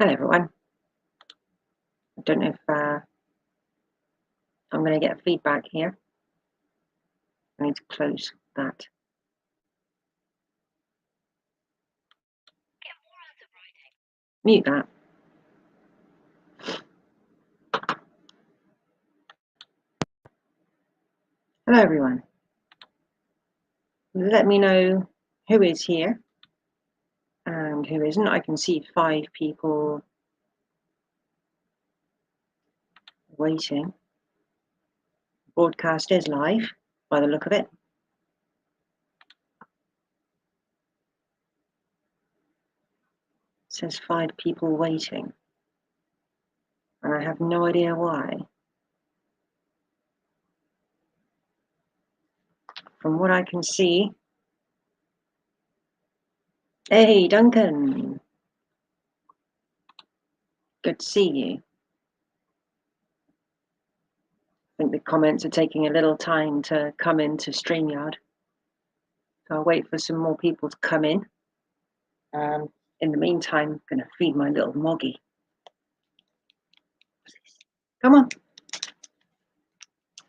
Hello everyone. I don't know if I'm going to get feedback here. I need to close that. Mute that. Hello everyone. Let me know who is here and who isn't. I can see 5 people waiting. Broadcast is live by the look of it. It says 5 people waiting. And I have no idea why. From what I can see. Hey, Duncan. Good to see you. I think the comments are taking a little time to come into StreamYard. So I'll wait for some more people to come in. In the meantime, I'm going to feed my little moggy. Come on.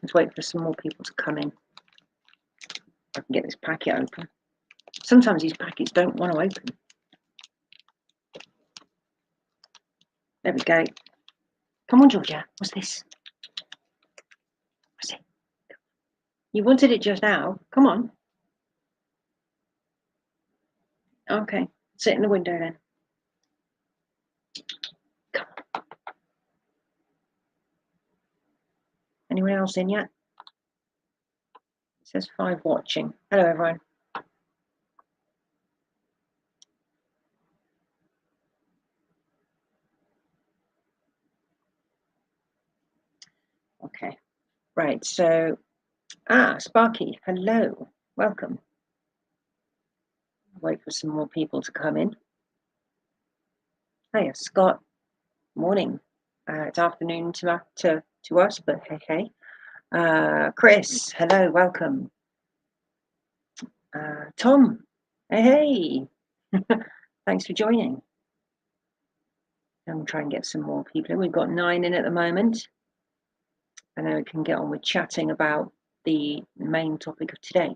Let's wait for some more people to come in. I can get this packet open. Sometimes these packets don't want to open. There we go. Come on, Georgia. What's this? What's it? You wanted it just now. Come on. Okay. Sit in the window then. Come on. Anyone else in yet? It says 5 watching. Hello, everyone. Okay. Right. So, Sparky. Hello. Welcome. Wait for some more people to come in. Hiya, Scott. Morning. It's afternoon to us, but hey. Chris, hello, welcome. Tom, hey. Thanks for joining. I'm trying to get some more people in. We've got 9 in at the moment. And then we can get on with chatting about the main topic of today.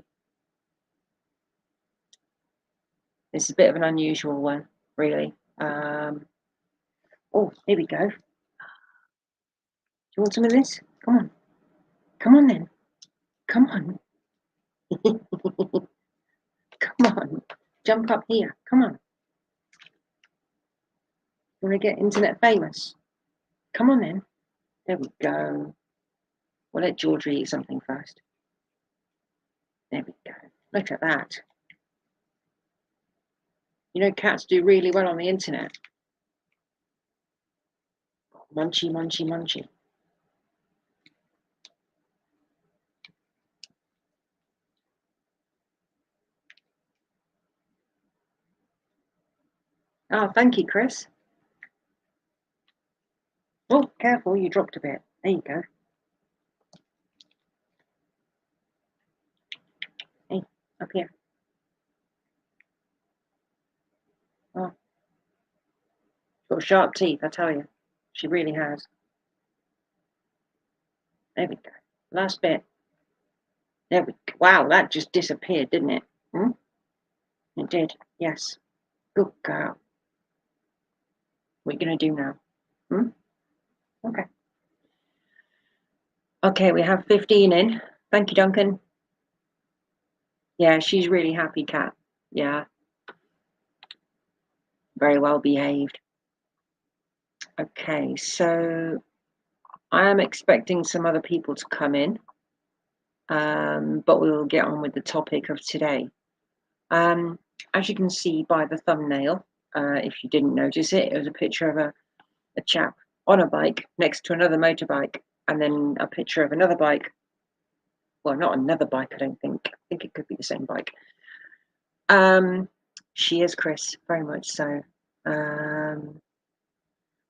This is a bit of an unusual one, really. Oh, here we go. Do you want some of this? Come on. Come on then. Come on. Come on. Jump up here. Come on. You want to get internet famous? Come on then. There we go. We'll let Georgia eat something first. There we go. Look at that. You know, cats do really well on the internet. Munchy, munchy, munchy. Oh, thank you, Chris. Oh, careful, you dropped a bit. There you go. Hey, up here. Oh, got sharp teeth, I tell you. She really has. There we go. Last bit. There we go. Wow, that just disappeared, didn't it? It did, yes. Good girl. What are you going to do now? Okay. Okay, we have 15 in. Thank you, Duncan. Yeah, she's really happy cat. Yeah. Very well behaved. Okay, so I am expecting some other people to come in, but we will get on with the topic of today. As you can see by the thumbnail, if you didn't notice it, it was a picture of a chap on a bike next to another motorbike, and then a picture of another bike. Well, not another bike, I don't think. I think it could be the same bike. She is Chris, very much so.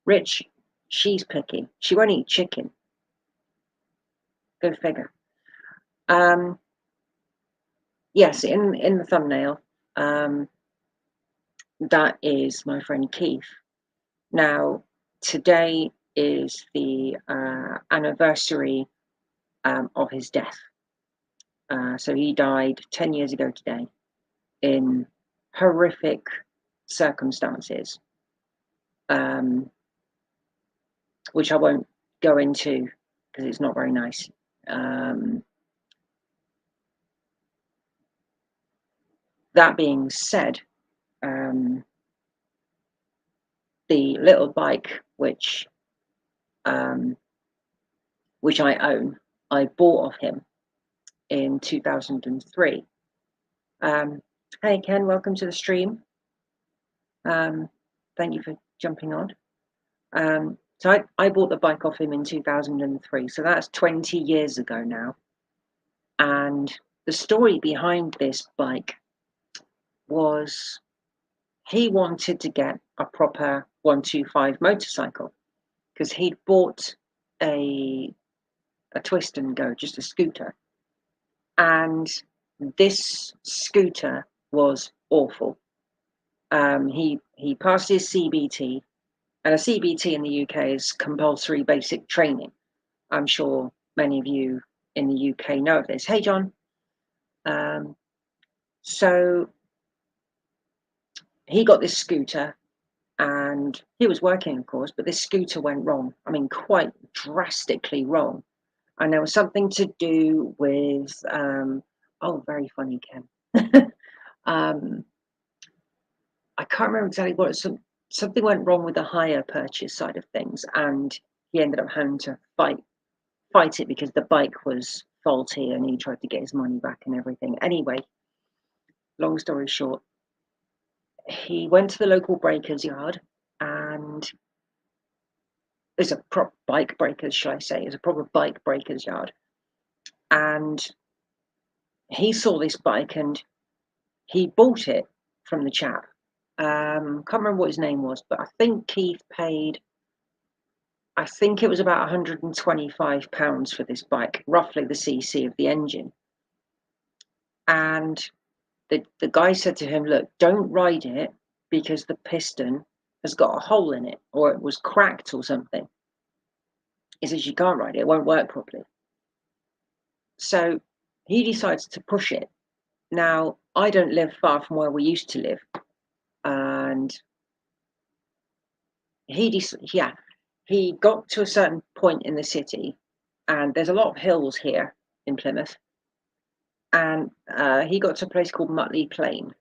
Rich, she's picky. She won't eat chicken. Go figure. Yes, in the thumbnail, that is my friend Keith. Now, today is the anniversary of his death. So he died 10 years ago today in horrific circumstances, which I won't go into because it's not very nice. That being said, the little bike which I own, I bought of him in 2003. Hey Ken, welcome to the stream. Thank you for jumping on. So I bought the bike off him in 2003, so that's 20 years ago now. And the story behind this bike was he wanted to get a proper 125 motorcycle because he'd bought a twist and go, just a scooter. And this scooter was awful. He passed his CBT, and a CBT in the UK is compulsory basic training. I'm sure many of you in the UK know of this. Hey, John. So he got this scooter, and he was working, of course, but this scooter went wrong. I mean, quite drastically wrong. And there was something to do with, oh, very funny, Ken. I can't remember exactly what it was. Something went wrong with the hire purchase side of things, and he ended up having to fight it because the bike was faulty, and he tried to get his money back and everything. Anyway, long story short, he went to the local breakers yard, and there's a proper bike breakers, shall I say? It's a proper bike breakers yard, and he saw this bike and he bought it from the chap. Can't remember what his name was, but I think Keith paid, I think it was about £125 for this bike, roughly the cc of the engine. And the guy said to him, look, don't ride it because the piston has got a hole in it, or it was cracked or something. He says, you can't ride it, it won't work properly. So he decides to push it. Now, I don't live far from where we used to live. And he got to a certain point in the city, and there's a lot of hills here in Plymouth. And he got to a place called Mutley Plain.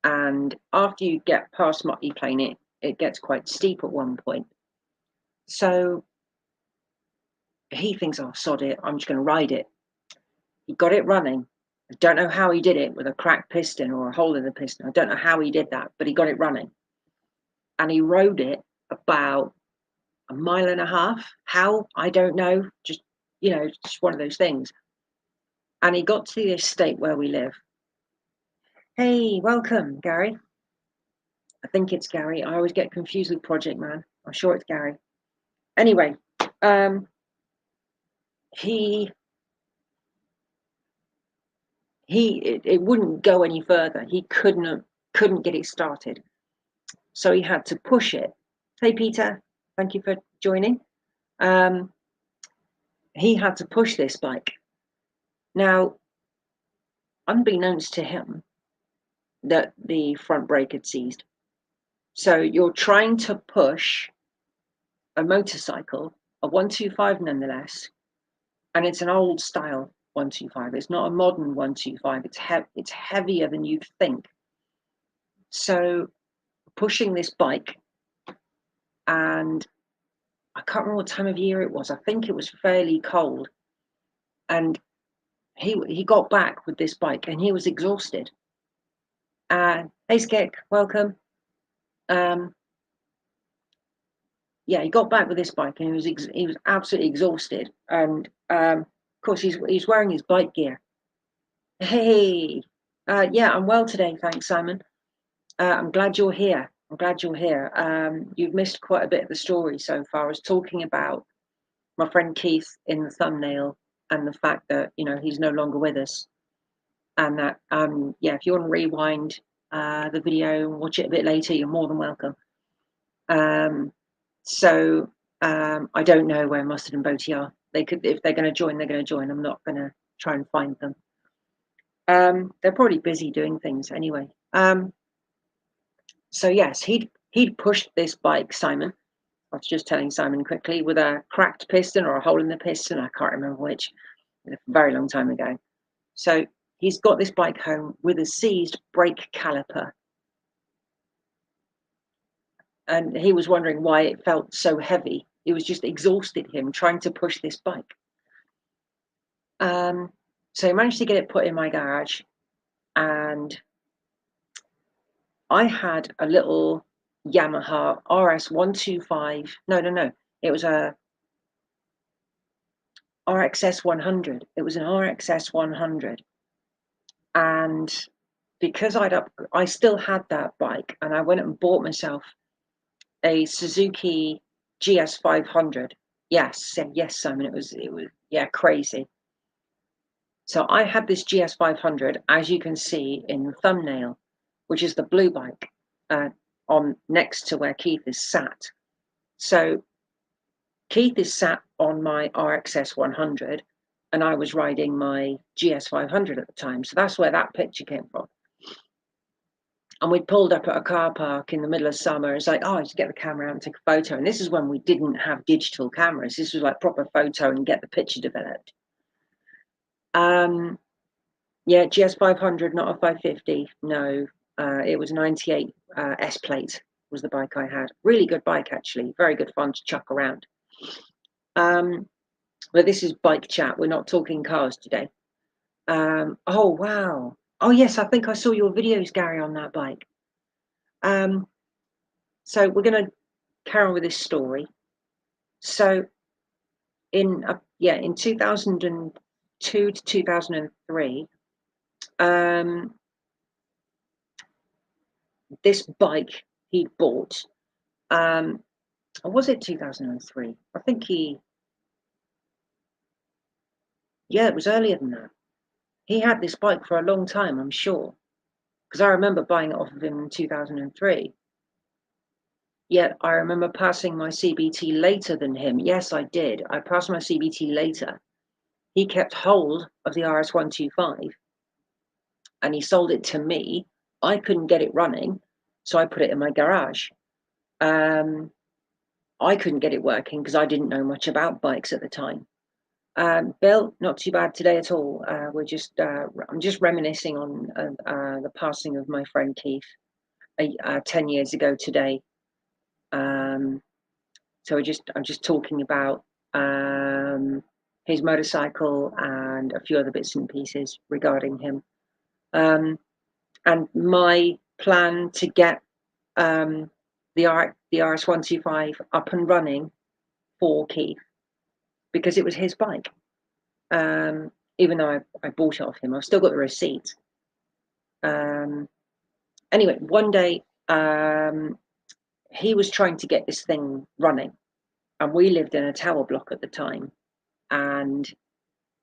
And after you get past Mutley Plain, it gets quite steep at one point. So he thinks, oh, sod it, I'm just going to ride it. He got it running. I don't know how he did it with a cracked piston or a hole in the piston. I don't know how he did that, but he got it running. And he rode it about a mile and a half. How? I don't know. Just one of those things. And he got to the estate where we live. Hey, welcome, Gary. I think it's Gary. I always get confused with Project Man. I'm sure it's Gary. Anyway, it wouldn't go any further. He couldn't get it started. So he had to push it. Hey, Peter, thank you for joining. He had to push this bike. Now, unbeknownst to him, that the front brake had seized. So you're trying to push a motorcycle, a 125 nonetheless, and it's an old style 125. It's not a modern 125. It's heavier than you'd think. So pushing this bike, and I can't remember what time of year it was. I think it was fairly cold, and he got back with this bike, and he was exhausted. Hey, Skek, welcome. Yeah, he got back with this bike, and he was absolutely exhausted. And of course, he's wearing his bike gear. Hey, yeah, I'm well today, thanks, Simon. I'm glad you're here. You've missed quite a bit of the story so far. I was talking about my friend Keith in the thumbnail, and the fact that he's no longer with us, and that yeah, if you want to rewind the video and watch it a bit later, you're more than welcome. So I don't know where Mustard and Boaty are. They could, if they're going to join, they're going to join. I'm not going to try and find them. They're probably busy doing things anyway. So yes, he'd pushed this bike, Simon. I was just telling Simon quickly, with a cracked piston or a hole in the piston. I can't remember which. A very long time ago. So he's got this bike home with a seized brake caliper. And he was wondering why it felt so heavy. It was just exhausted him trying to push this bike. So he managed to get it put in my garage, and I had a little Yamaha RS125. No. It was a RXS 100. It was an RXS 100. And because I still had that bike, and I went and bought myself a Suzuki GS 500. Yes, Simon. It was crazy. So I had this GS 500, as you can see in the thumbnail, which is the blue bike on next to where Keith is sat. So Keith is sat on my RXS 100, and I was riding my GS 500 at the time. So that's where that picture came from. And we'd pulled up at a car park in the middle of summer. It's like, oh, just get the camera out and take a photo. And this is when we didn't have digital cameras. This was like proper photo and get the picture developed. Yeah, GS 500, not a 550. No, it was 98 S plate was the bike I had. Really good bike, actually. Very good fun to chuck around. But this is bike chat. We're not talking cars today. Oh, wow. Oh, yes, I think I saw your videos, Gary, on that bike. So we're going to carry on with this story. So in 2002 to 2003, this bike he bought, or was it 2003? I think it was earlier than that. He had this bike for a long time, I'm sure, because I remember buying it off of him in 2003. Yet I remember passing my CBT later than him. Yes, I did. I passed my CBT later. He kept hold of the RS125 and he sold it to me. I couldn't get it running, so I put it in my garage. I couldn't get it working because I didn't know much about bikes at the time. Bill, not too bad today at all. I'm just reminiscing on the passing of my friend Keith 10 years ago today. So I'm just talking about his motorcycle and a few other bits and pieces regarding him, and my plan to get the RS125 up and running for Keith, because it was his bike. Even though I bought it off him, I've still got the receipt. Anyway, one day he was trying to get this thing running, and we lived in a tower block at the time, and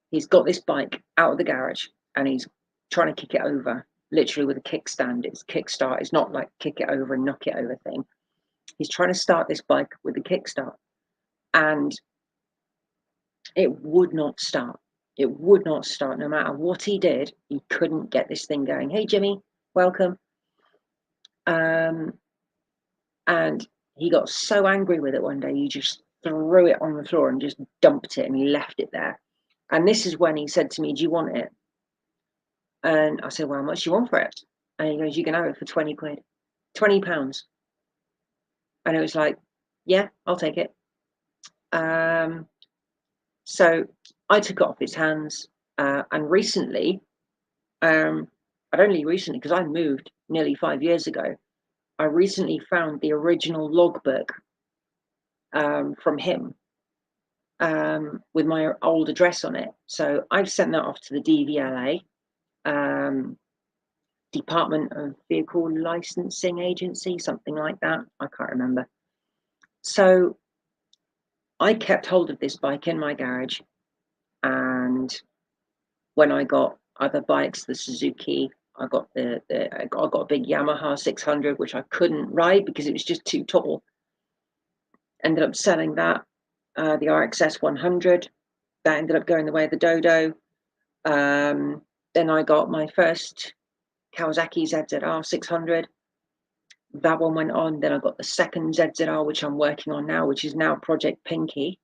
he's got this bike out of the garage and he's trying to kick it over, literally with a kickstand. It's kickstart. It's not like kick it over and knock it over thing. He's trying to start this bike with a kickstart, and it would not start. It would not start. No matter what he did, he couldn't get this thing going. Hey, Jimmy, welcome. And he got so angry with it one day, he just threw it on the floor and just dumped it, and he left it there. And this is when he said to me, do you want it? And I said, well, how much do you want for it? And he goes, you can have it for 20 quid, £20. And it was like, yeah, I'll take it. So I took it off his hands. And recently, but only recently, because I moved nearly 5 years ago, I recently found the original logbook from him with my old address on it. So I've sent that off to the DVLA, Department of Vehicle Licensing Agency, something like that. I can't remember. So I kept hold of this bike in my garage, and when I got other bikes, the Suzuki, I got a big Yamaha 600, which I couldn't ride because it was just too tall. ended up selling that, the RXS 100. That ended up going the way of the Dodo. Then I got my first Kawasaki ZZR 600. That one went on. Then I got the second ZZR, which I'm working on now, which is now Project Pinky.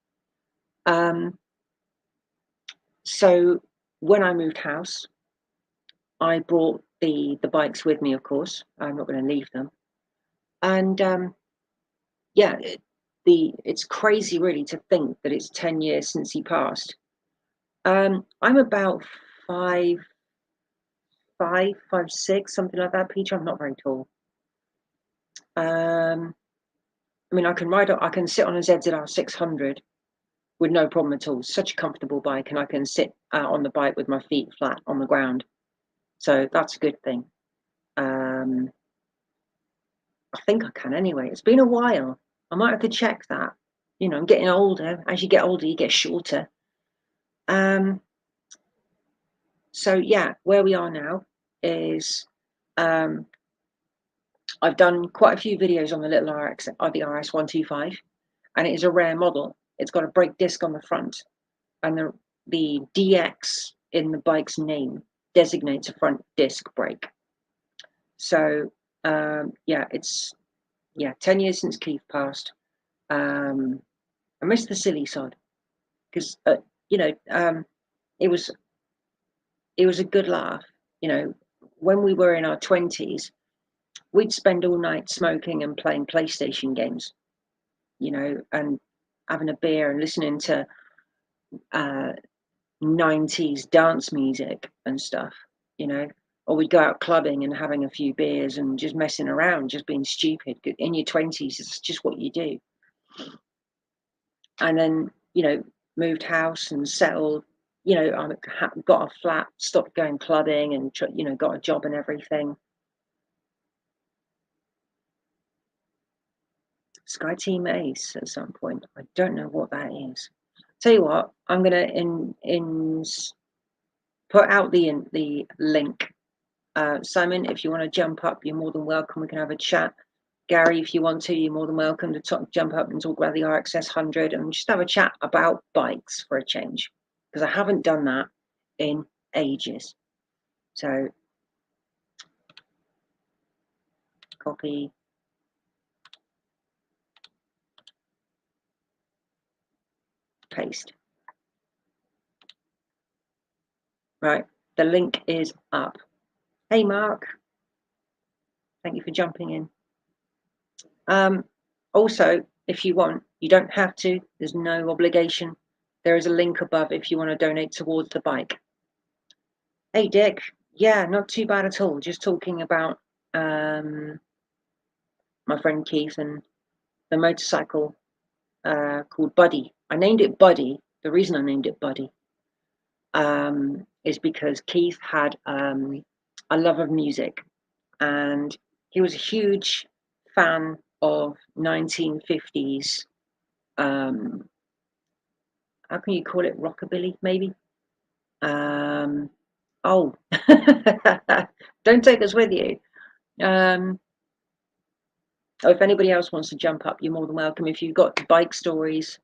So when I moved house, I brought the bikes with me, of course. I'm not going to leave them. And yeah, it's crazy really to think that it's 10 years since he passed. I'm about 5'6", something like that, Peter. I'm not very tall. I mean, I can sit on a ZZR 600 with no problem at all. Such a comfortable bike, and I can sit out on the bike with my feet flat on the ground. So that's a good thing. I think I can anyway. It's been a while. I might have to check that. You know, I'm getting older. As you get older, you get shorter. So yeah, where we are now is I've done quite a few videos on the little RX, the RS125, and it is a rare model. It's got a brake disc on the front, and the DX in the bike's name designates a front disc brake. So yeah, it's 10 years since Keith passed. I miss the silly side because you know, it was a good laugh. You know, when we were in our 20s, we'd spend all night smoking and playing PlayStation games, you know, and having a beer and listening to 90s dance music and stuff, you know, or we'd go out clubbing and having a few beers and just messing around, just being stupid. In your 20s, it's just what you do. And then, you know, moved house and settled, you know, I got a flat, stopped going clubbing and, you know, got a job and everything. Sky Team Ace at some point. I don't know what that is. Tell you what, I'm gonna put out the link. Simon, if you want to jump up, you're more than welcome. We can have a chat. Gary, if you want to, you're more than welcome to jump up and talk about the RXS 100 and just have a chat about bikes for a change, because I haven't done that in ages. So copy, paste. Right, the link is up. Hey, Mark. Thank you for jumping in. Also, if you want, you don't have to. There's no obligation. There is a link above if you want to donate towards the bike. Hey, Dick. Yeah, not too bad at all. Just talking about my friend Keith and the motorcycle called Buddy. I named it Buddy. The reason I named it Buddy is because Keith had a love of music, and he was a huge fan of 1950s. How can you call it? Rockabilly, maybe? Oh, don't take us with you. If anybody else wants to jump up, you're more than welcome. If you've got bike stories,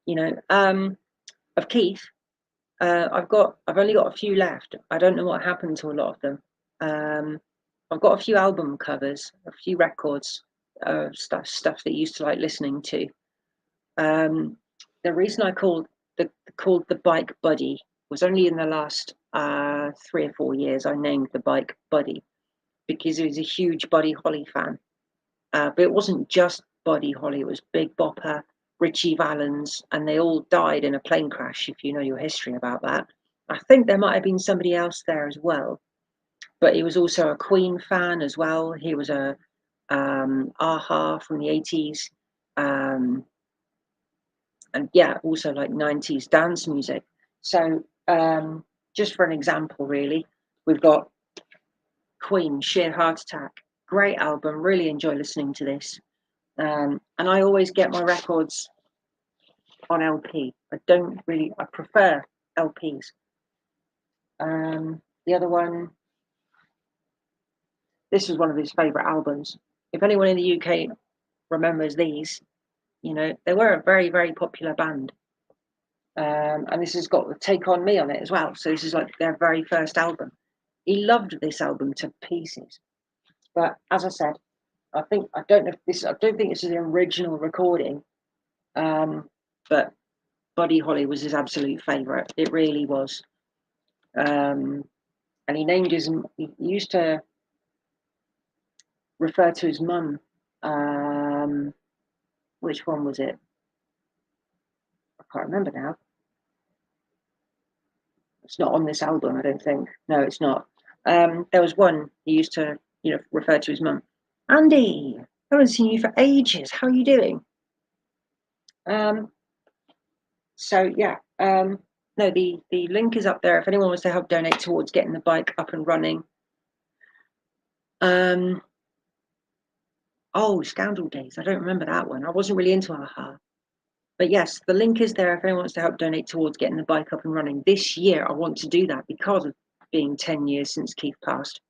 you know, of Keith, I've only got a few left. I don't know what happened to a lot of them. I've got a few album covers, a few records, stuff that you used to like listening to. The reason I called the bike Buddy was only in the last 3 or 4 years I named the bike Buddy, because he was a huge Buddy Holly fan. But it wasn't just Buddy Holly, it was Big Bopper, Richie Valens, and they all died in a plane crash, if you know your history about that. I think there might have been somebody else there as well, but he was also a Queen fan as well. He was a Aha from the 80s. And yeah, also like 90s dance music. So just for an example, really, we've got Queen, Sheer Heart Attack. Great album, really enjoy listening to this. And I always get my records on LP. I prefer LPs. The other one, this was one of his favourite albums. If anyone in the UK remembers these, You know, they were a very, very popular band. And this has got the Take On Me on it as well. So this is like their very first album. He loved this album to pieces. But as I said, I don't know if this I don't think this is an original recording. But Buddy Holly was his absolute favourite. It really was. And he used to refer to his mum. Which one was it? I can't remember now. It's not on this album, I don't think. No, it's not. There was one he used to, refer to his mum. Andy, I haven't seen you for ages. How are you doing? Um, so yeah, no, the link is up there if anyone wants to help donate towards getting the bike up and running. Oh, Scandal Days. I don't remember that one. I wasn't really into Aha. But yes, the link is there if anyone wants to help donate towards getting the bike up and running. This year, I want to do that because of being 10 years since Keith passed.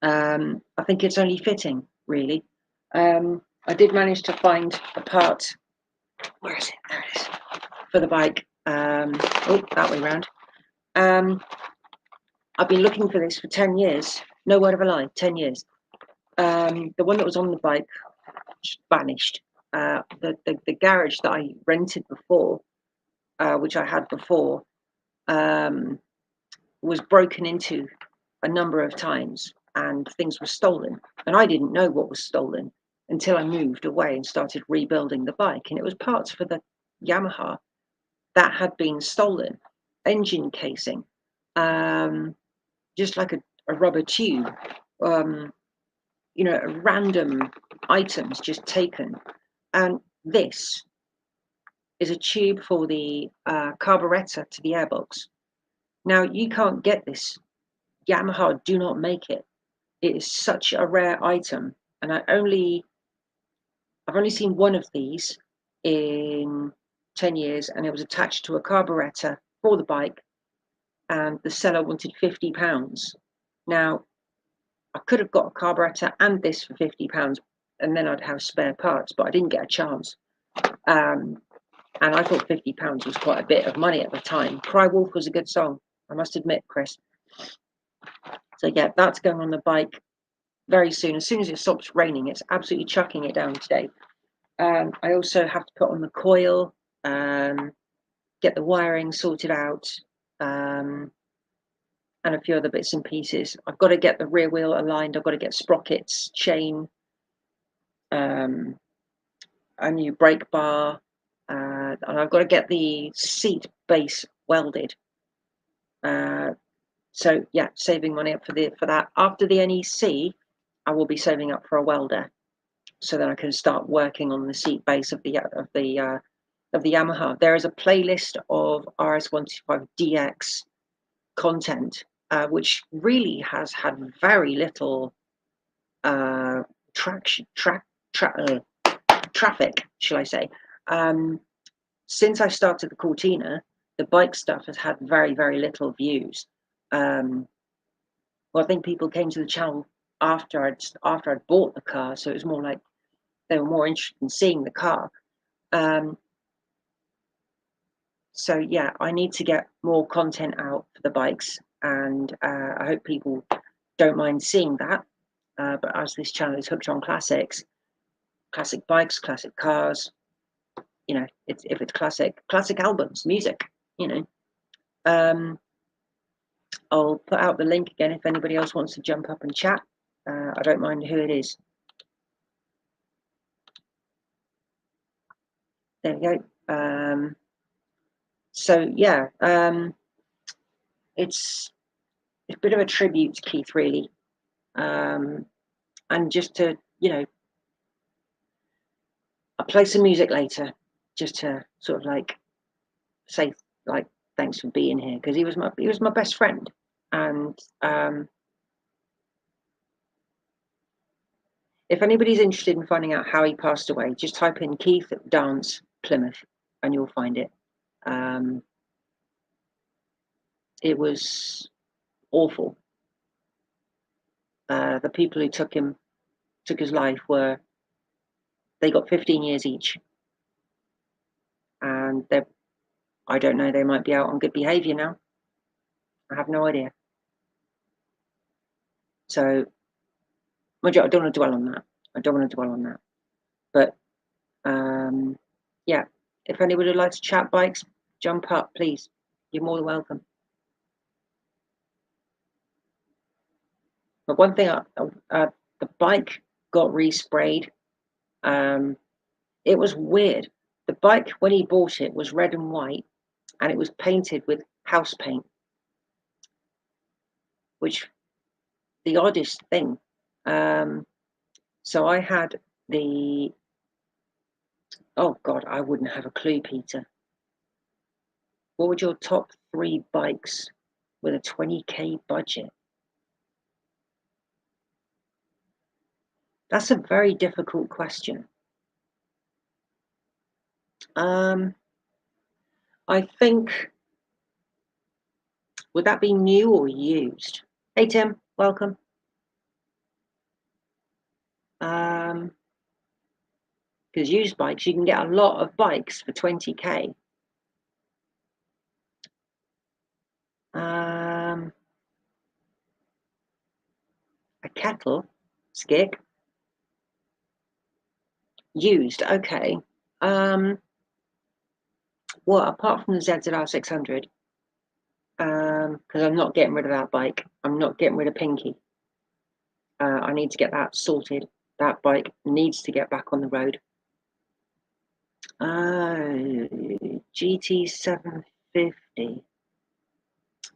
I think it's only fitting, really. I did manage to find a part. Where is it? There it is. For the bike. That way round. I've been looking for this for 10 years. No word of a lie, 10 years. The one that was on the bike just vanished. The garage that I rented before, which I had before, was broken into a number of times and things were stolen. And I didn't know what was stolen until I moved away and started rebuilding the bike. And it was parts for the Yamaha that had been stolen, engine casing, just like a rubber tube, random items just taken. And this is a tube for the carburetor to the airbox. Now, you can't get this. Yamaha do not make it. It is such a rare item, and I've only seen one of these in 10 years, and it was attached to a carburetor for the bike, and the seller wanted £50. Now, I could have got a carburetor and this for £50, and then I'd have spare parts, but I didn't get a chance. And I thought £50 was quite a bit of money at the time. Cry Wolf was a good song, I must admit, Chris. So yeah, that's going on the bike very soon. As soon as it stops raining, it's absolutely chucking it down today. I also have to put on the coil, get the wiring sorted out, and a few other bits and pieces. I've got to get the rear wheel aligned. I've got to get sprockets, chain, a new brake bar, and I've got to get the seat base welded. So yeah, saving money up for that. After the NEC, I will be saving up for a welder, so that I can start working on the seat base of the Yamaha. There is a playlist of RS125DX content, which really has had very little traffic, shall I say. Since I started the Cortina, the bike stuff has had very, very little views. Well, I think people came to the channel after I'd bought the car, so it was more like they were more interested in seeing the car. So yeah, I need to get more content out for the bikes, and I hope people don't mind seeing that. But as this channel is hooked on classics, classic bikes, classic cars, if it's classic albums, music, I'll put out the link again if anybody else wants to jump up and chat. I don't mind who it is. There we go. So yeah, it's a bit of a tribute to Keith, really, and just to I'll play some music later, just to sort of like say like thanks for being here, because he was my best friend, and if anybody's interested in finding out how he passed away, just type in Keith Dance Plymouth, and you'll find it. It was awful. The people who took his life they got 15 years each. and I don't know, they might be out on good behaviour now. I have no idea. So, I don't want to dwell on that. But yeah, if anybody would like to chat bikes, jump up, please. You're more than welcome. But one thing, the bike got resprayed. It was weird. The bike, when he bought it, was red and white, and it was painted with house paint, which the oddest thing. So I had the, oh God, I wouldn't have a clue, Peter. What would your top 3 bikes with a 20k budget? That's a very difficult question. I think, would that be new or used? Hey Tim, welcome. Because used bikes, you can get a lot of bikes for 20k. A kettle, skik. Used, okay. Well, apart from the ZZR 600, because I'm not getting rid of that bike. I'm not getting rid of Pinky. I need to get that sorted. That bike needs to get back on the road. GT 750.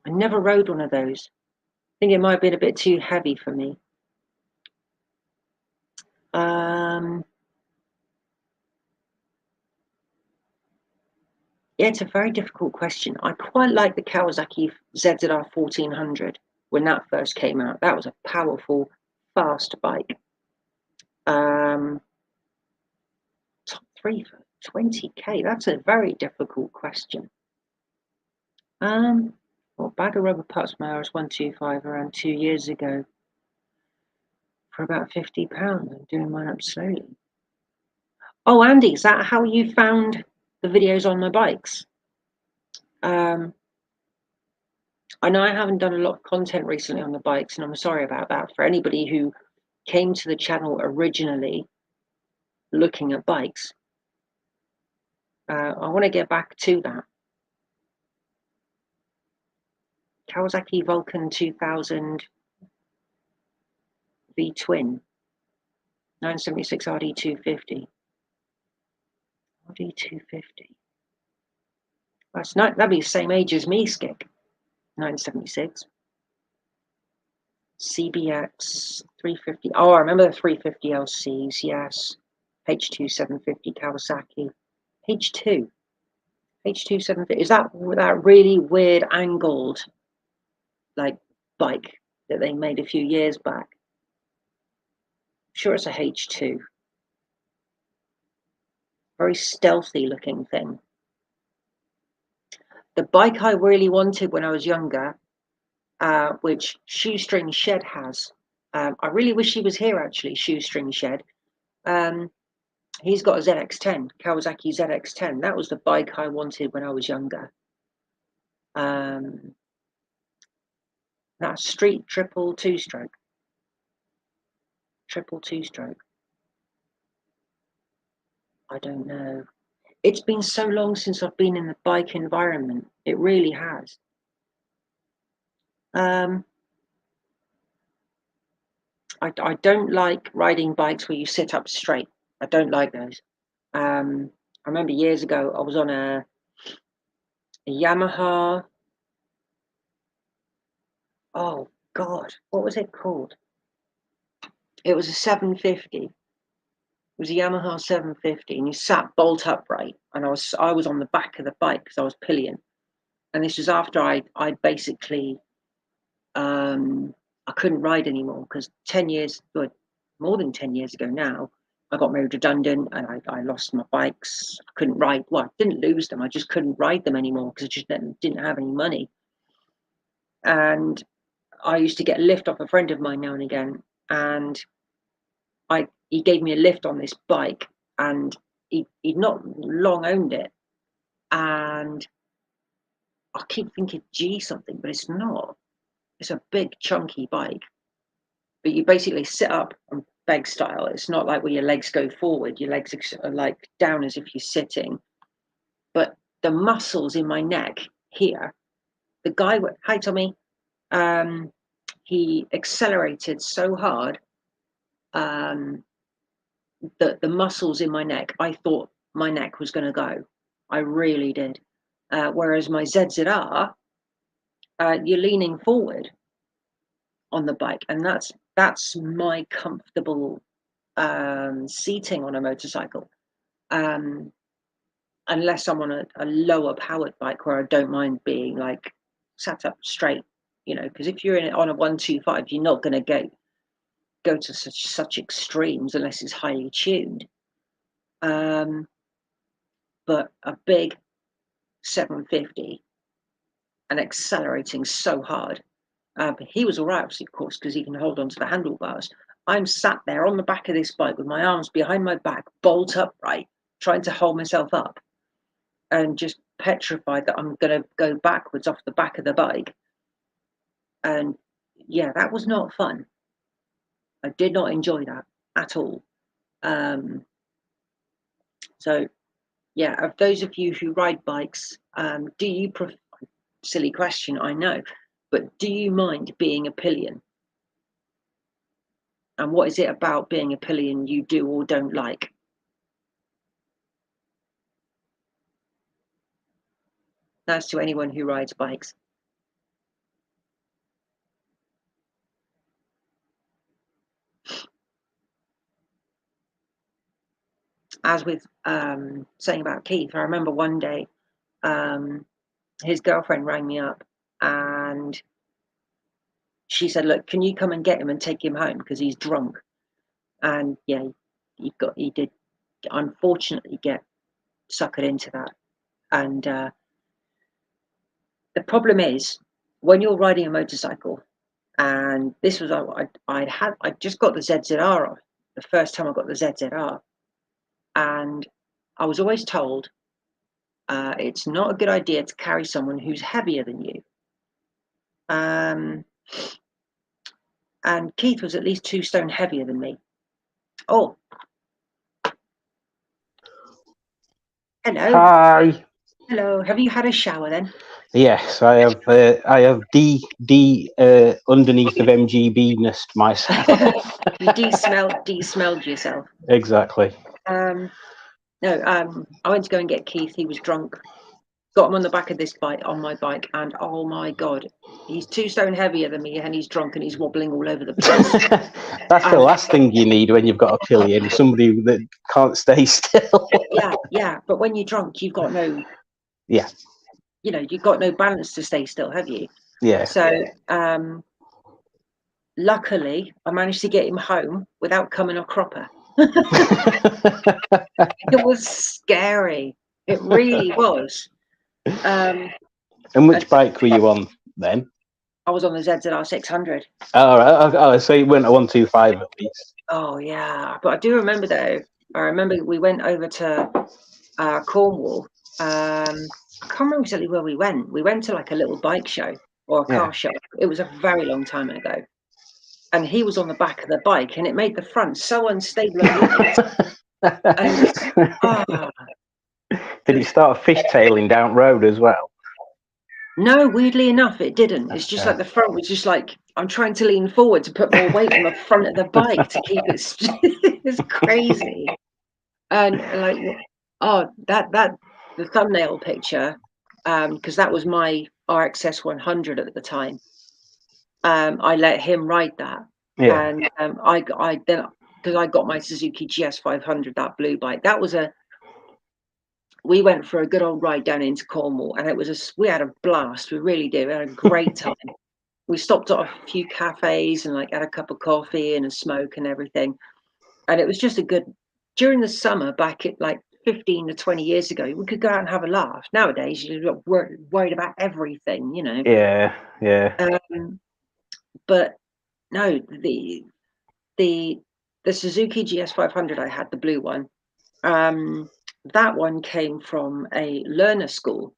I never rode one of those. I think it might have been a bit too heavy for me. Yeah, it's a very difficult question. I quite like the Kawasaki ZZR 1400 when that first came out. That was a powerful, fast bike. Top 3 for 20k. That's a very difficult question. Well, bag of rubber parts from RS125 around 2 years ago for about £50. I'm doing mine up slowly. Oh, Andy, is that how you found the videos on my bikes? I know I haven't done a lot of content recently on the bikes, and I'm sorry about that. For anybody who came to the channel originally looking at bikes, I want to get back to that. Kawasaki Vulcan 2000 V-twin, 976 RD250. RD250. That's not, that'd be the same age as me, Skik. 976. CBX 350. Oh, I remember the 350 LCs, yes. H2 750 Kawasaki. H2 750. Is that really weird angled like bike that they made a few years back? I'm sure it's a H2. Very stealthy looking thing. The bike I really wanted when I was younger, which Shoestring Shed has. I really wish he was here actually, Shoestring Shed. He's got a ZX10, Kawasaki ZX10. That was the bike I wanted when I was younger. That's street triple two-stroke. Triple two-stroke. I don't know. It's been so long since I've been in the bike environment. It really has. I don't like riding bikes where you sit up straight. I don't like those. I remember years ago I was on a Yamaha. Oh God, what was it called? It was a 750. It was a Yamaha 750, and you sat bolt upright, and I was on the back of the bike because I was pillion. And this was after I basically I couldn't ride anymore because 10 years, well, more than 10 years ago now, I got made redundant and I lost my bikes. I couldn't ride. Well, I didn't lose them. I just couldn't ride them anymore because I just didn't have any money. And I used to get a lift off a friend of mine now and again. And he gave me a lift on this bike, and he'd not long owned it. and I keep thinking G something, but it's not. It's a big chunky bike, but you basically sit up and beg style. It's not like where your legs go forward, your legs are like down as if you're sitting. But the muscles in my neck here, the guy, hi Tommy, he accelerated so hard that the muscles in my neck, I thought my neck was going to go. I really did. Whereas my ZZR, you're leaning forward on the bike, and that's my comfortable seating on a motorcycle. Unless I'm on a lower powered bike where I don't mind being like sat up straight, because if you're on a 125, you're not going to go to such extremes unless it's highly tuned. But a big 750 and accelerating so hard. But he was all right, obviously, of course, because he can hold on to the handlebars. I'm sat there on the back of this bike with my arms behind my back, bolt upright, trying to hold myself up, and just petrified that I'm going to go backwards off the back of the bike. And yeah, that was not fun. I did not enjoy that at all. So yeah, of those of you who ride bikes, do you prefer, silly question, I know, but do you mind being a pillion? And what is it about being a pillion you do or don't like? That's to anyone who rides bikes. As with saying about Keith, I remember one day his girlfriend rang me up and she said, look, can you come and get him and take him home because he's drunk? And yeah, he did unfortunately get suckered into that. And the problem is when you're riding a motorcycle, and this was I just got the ZZR off the first time I got the ZZR, and I was always told it's not a good idea to carry someone who's heavier than you. And Keith was at least 2 stone heavier than me. Oh, hello. Hi. Hello. Have you had a shower then? Yes, I have. I have underneath of MGB-ness myself. You de-smelled yourself. Exactly. No, I went to go and get Keith. He was drunk. Got him on the back of this bike, on my bike, and oh my god, he's 2 stone heavier than me, and he's drunk and he's wobbling all over the place. That's the last thing you need when you've got a pillion, somebody that can't stay still. Yeah. But when you're drunk, you've got no. Yeah. You've got no balance to stay still, have you? Yeah. So, luckily, I managed to get him home without coming a cropper. It was scary. It really was. And which bike were you on then? I was on the ZZR 600. Oh, right. Oh, so you went a 125 at least. Oh yeah, but I do remember though. I remember we went over to Cornwall. I can't remember exactly where we went. We went to like a little bike show or a car show. It was a very long time ago. And he was on the back of the bike, and it made the front so unstable and light. Did he start fishtailing down road as well? No, weirdly enough, it didn't. It's just like the front was just like, I'm trying to lean forward to put more weight on the front of the bike to keep it. It's crazy. And like, the thumbnail picture, because that was my RXS 100 at the time. I let him ride that, and I then, because I got my Suzuki GS 500, that blue bike. We went for a good old ride down into Cornwall, and we had a blast. We really did. We had a great time. We stopped at a few cafes and like had a cup of coffee and a smoke and everything. And it was just during the summer back at like 15 to 20 years ago, we could go out and have a laugh. Nowadays, you're worried about everything, Yeah. But no, the Suzuki GS 500 I had, the blue one. that one came from a learner school.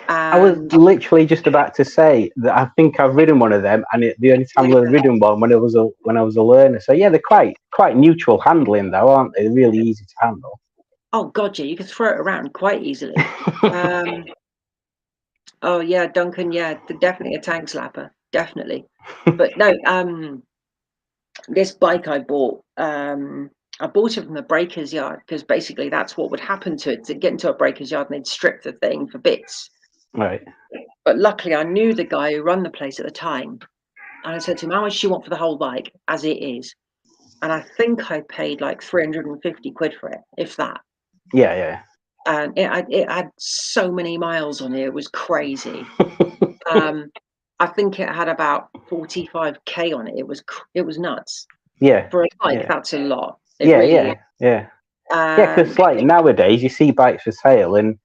I was And literally just about to say that I think I've ridden one of them, and the only time I've ridden one when I was a learner. So yeah, they're quite neutral handling though, aren't they? They're really easy to handle. oh god, yeah, you can throw it around quite easily. Oh yeah, Duncan, yeah, definitely a tank slapper, definitely. But no, this bike I bought it from the breaker's yard, because basically that's what would happen to it. To get into a breaker's yard and they'd strip the thing for bits. Right. But luckily I knew the guy who run the place at the time. And I said to him, how much do you want for the whole bike as it is? And I think I paid like 350 quid for it, if that. Yeah, yeah. And it had so many miles on it, it was crazy. I think it had about 45k on it. It was nuts. Yeah. For a bike, yeah. that's a lot. It Yeah, really yeah, is. yeah. Yeah, because like nowadays you see bikes for sale, and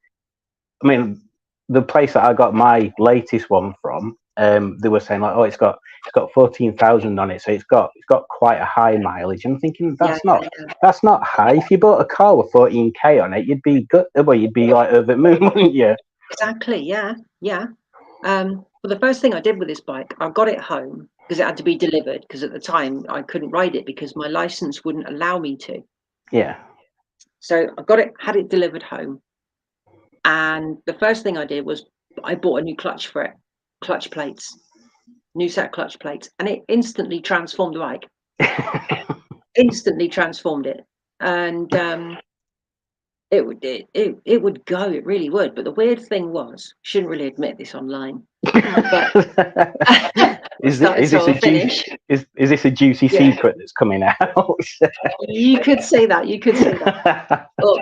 I mean the place that I got my latest one from, they were saying like, oh, it's got 14,000 on it, so it's got quite a high mileage. I'm thinking Yeah, that's not high. If you bought a car with 14k on it, you'd be good. Well, you'd be like over the moon, wouldn't you? exactly. Yeah, yeah. Well, the first thing I did with this bike, I got it home because it had to be delivered. Because at the time I couldn't ride it because my license wouldn't allow me to. Yeah. So I had it delivered home, and the first thing I did was I bought a new clutch for it, clutch plates, new set of clutch plates, and it instantly transformed the bike. Instantly transformed it, and it would go. It really would. But the weird thing was, shouldn't really admit this online, but is this a juicy secret that's coming out? You could say that. You could say that. Well,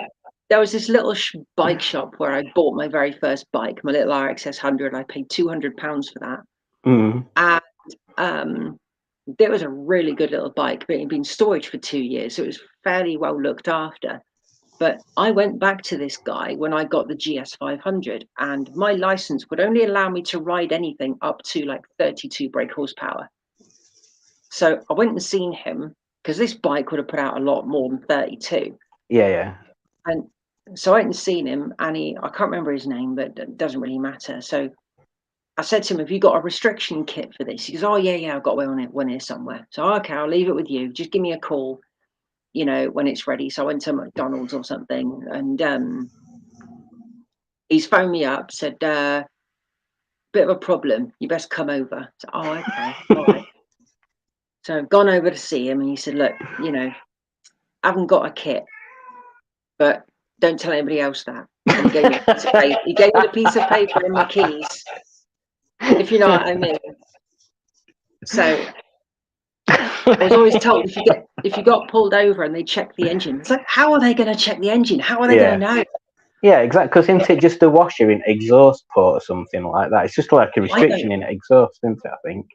there was this little bike shop where I bought my very first bike, my little RXS 100. I paid £200 for that, and it was a really good little bike, but it had been storage for 2 years, so it was fairly well looked after. But I went back to this guy when I got the GS 500, and my license would only allow me to ride anything up to like 32 brake horsepower. So I went and seen him, because this bike would have put out a lot more than 32. Yeah, yeah. And so I went and seen him, and I can't remember his name, but it doesn't really matter. So I said to him, have you got a restriction kit for this? He goes, oh, yeah, I've got one here somewhere. So, okay, I'll leave it with you. Just give me a call, when it's ready. So I went to McDonald's or something, and he's phoned me up, said, bit of a problem. You best come over. So, oh, okay, all right. So I've gone over to see him, and he said, look, I haven't got a kit, but don't tell anybody else that. And he gave me a piece of paper. He gave me a piece of paper and my keys, if you know what I mean. So I was always told, if you got pulled over and they check the engine, it's like, how are they going to check the engine? How are they going to know? Yeah, exactly. Because isn't it just a washer in exhaust port or something like that? It's just like a restriction in exhaust, isn't it? I think.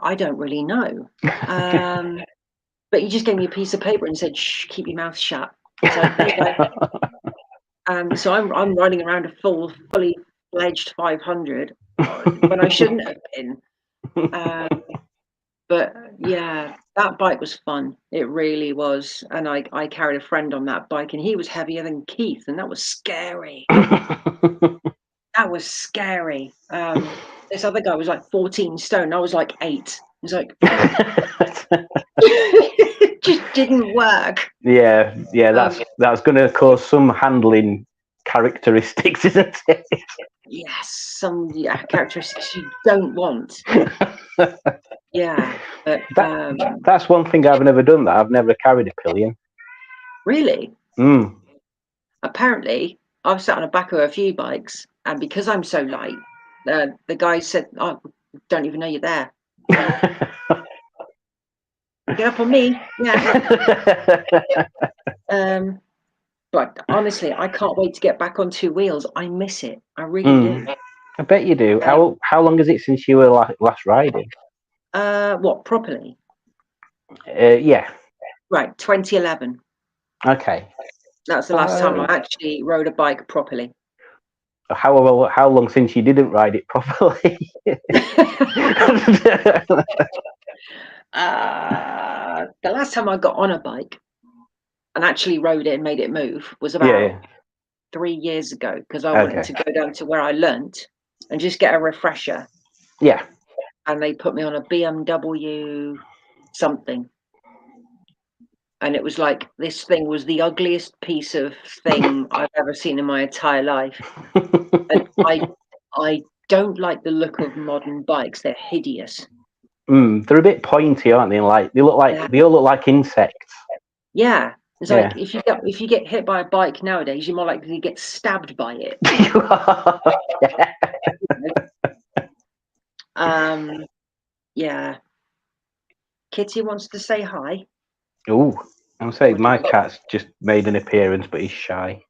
I don't really know. But he just gave me a piece of paper and said, shh, keep your mouth shut. So there you go. So I'm riding around a fully fledged 500 when I shouldn't have been. But yeah, that bike was fun. It really was. And I carried a friend on that bike, and he was heavier than Keith, and that was scary. That was scary. This other guy was like 14 stone. I was like 8. It's like it just didn't work. Yeah, that's going to cause some handling characteristics, isn't it? Yes, some characteristics you don't want. Yeah, but that's one thing I've never done. That I've never carried a pillion. Really? Apparently, I've sat on the back of a few bikes, and because I'm so light, the guy said, "Oh, don't even know you're there. Get up on me, yeah." But honestly, I can't wait to get back on 2 wheels. I miss it. I really do. I bet you do. How long is it since you were last riding? What, properly? Yeah. Right, 2011. Okay. That's the last time I actually rode a bike properly. How long since you didn't ride it properly? The last time I got on a bike and actually rode it and made it move was Yeah, about yeah. 3 years ago, because I wanted Okay. to go down to where I learnt and just get a refresher. Yeah. And they put me on a BMW something. And it was like, this thing was the ugliest piece of thing I've ever seen in my entire life. And I don't like the look of modern bikes. They're hideous. They're a bit pointy, aren't they? Like they all look like insects. Yeah. It's Yeah. like if you get hit by a bike nowadays, you're more likely to get stabbed by it. Yeah. Kitty wants to say hi. Oh, I'm saying my cat's just made an appearance, but he's shy.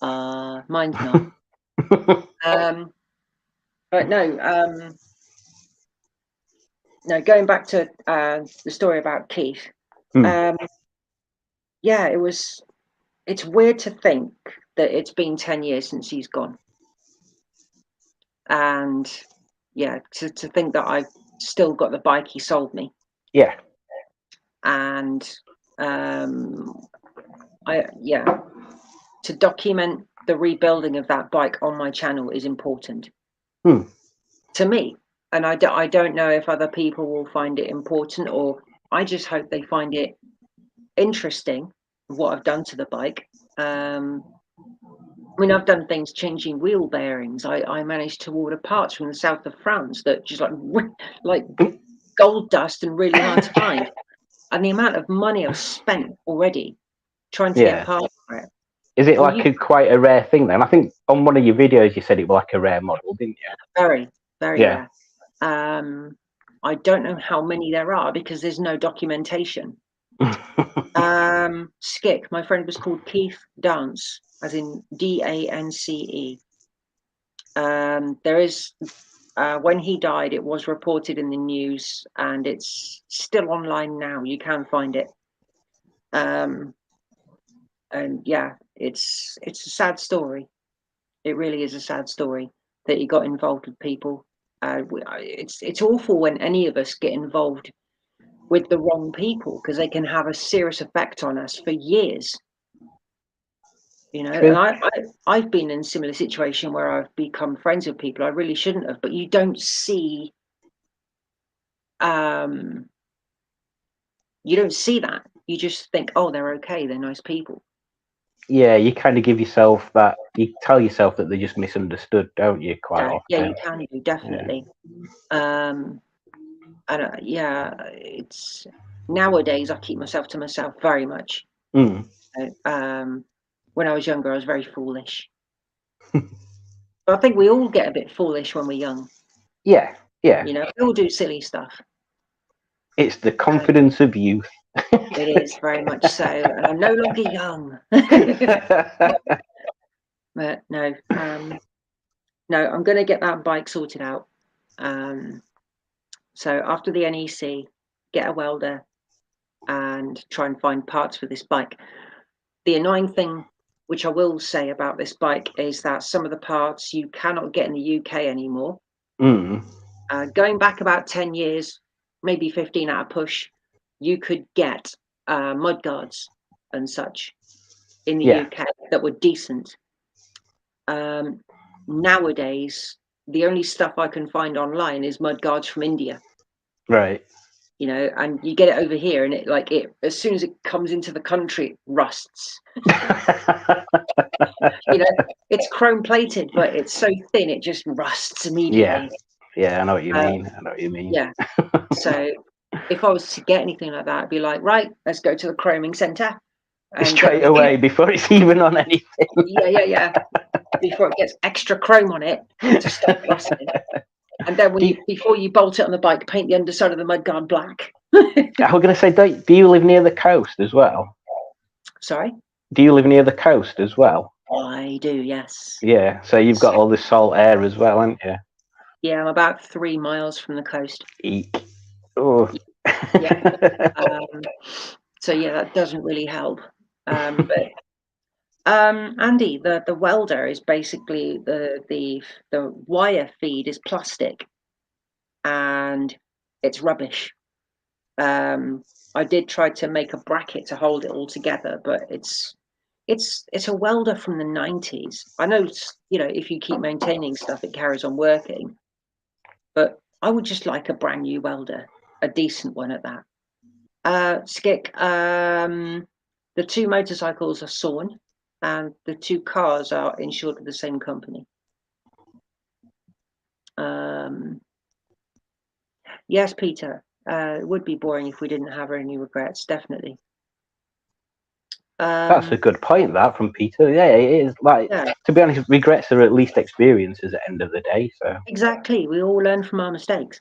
Mine's not. But no, going back to the story about Keith. Yeah, it's weird to think that it's been 10 years since he's gone. And yeah, to think that I've still got the bike he sold me. Yeah. And to document the rebuilding of that bike on my channel is important to me. And I don't know if other people will find it important, or I just hope they find it interesting what I've done to the bike. I mean, I've done things changing wheel bearings. I managed to order parts from the south of France that just like gold dust and really hard to find. And the amount of money I've spent already trying to get parts for it. Is it quite a rare thing then? I think on one of your videos you said it was like a rare model, didn't you? Very, very rare. I don't know how many there are because there's no documentation. Skick, my friend was called Keith Dance, as in Dance. There is, when he died, it was reported in the news, and it's still online now. You can find it. And yeah, it's a sad story. It really is a sad story that he got involved with people. It's awful when any of us get involved with the wrong people, because they can have a serious effect on us for years. You know, True. and I've been in a similar situation where I've become friends with people I really shouldn't have, but you don't see that. You just think, oh, they're okay, they're nice people. Yeah, you kind of give yourself that. You tell yourself that they're just misunderstood, don't you? Quite often. Yeah, you can do, definitely. And it's nowadays I keep myself to myself very much. When I was younger, I was very foolish. But I think we all get a bit foolish when we're young. Yeah. You know, we all do silly stuff. It's the confidence of youth. It is very much so, and I'm no longer young. But no, I'm going to get that bike sorted out. So after the NEC, get a welder and try and find parts for this bike. The annoying thing, which I will say about this bike, is that some of the parts you cannot get in the UK anymore. Going back about 10 years, maybe 15 at a push, you could get mud guards and such in the UK that were decent. Nowadays, the only stuff I can find online is mud guards from India. Right. You know, and you get it over here, and it as soon as it comes into the country, it rusts. You know, it's chrome plated, but it's so thin it just rusts immediately. Yeah, I know what you mean. Yeah. So if I was to get anything like that, I'd be like, right, let's go to the chroming centre. Straight away before it's even on anything. Yeah. Before it gets extra chrome on it to stop rusting. And then before you bolt it on the bike, paint the underside of the mudguard black. I was going to say, do you live near the coast as well? Sorry? Do you live near the coast as well? I do, yes. Yeah, so you've got all the salt air as well, haven't you? Yeah, I'm about 3 miles from the coast. Eek. Oh. Yeah. So yeah, that doesn't really help. But Andy, the welder is basically the wire feed is plastic, and it's rubbish. I did try to make a bracket to hold it all together, but it's a welder from the 90s. I know, if you keep maintaining stuff, it carries on working. But I would just like a brand new welder, a decent one at that. Skik, the 2 motorcycles are sawn, and the 2 cars are insured with the same company. Yes, Peter, it would be boring if we didn't have any regrets, definitely. That's a good point, that, from Peter. Yeah, it is. Like, to be honest, regrets are at least experiences at the end of the day. So exactly, we all learn from our mistakes.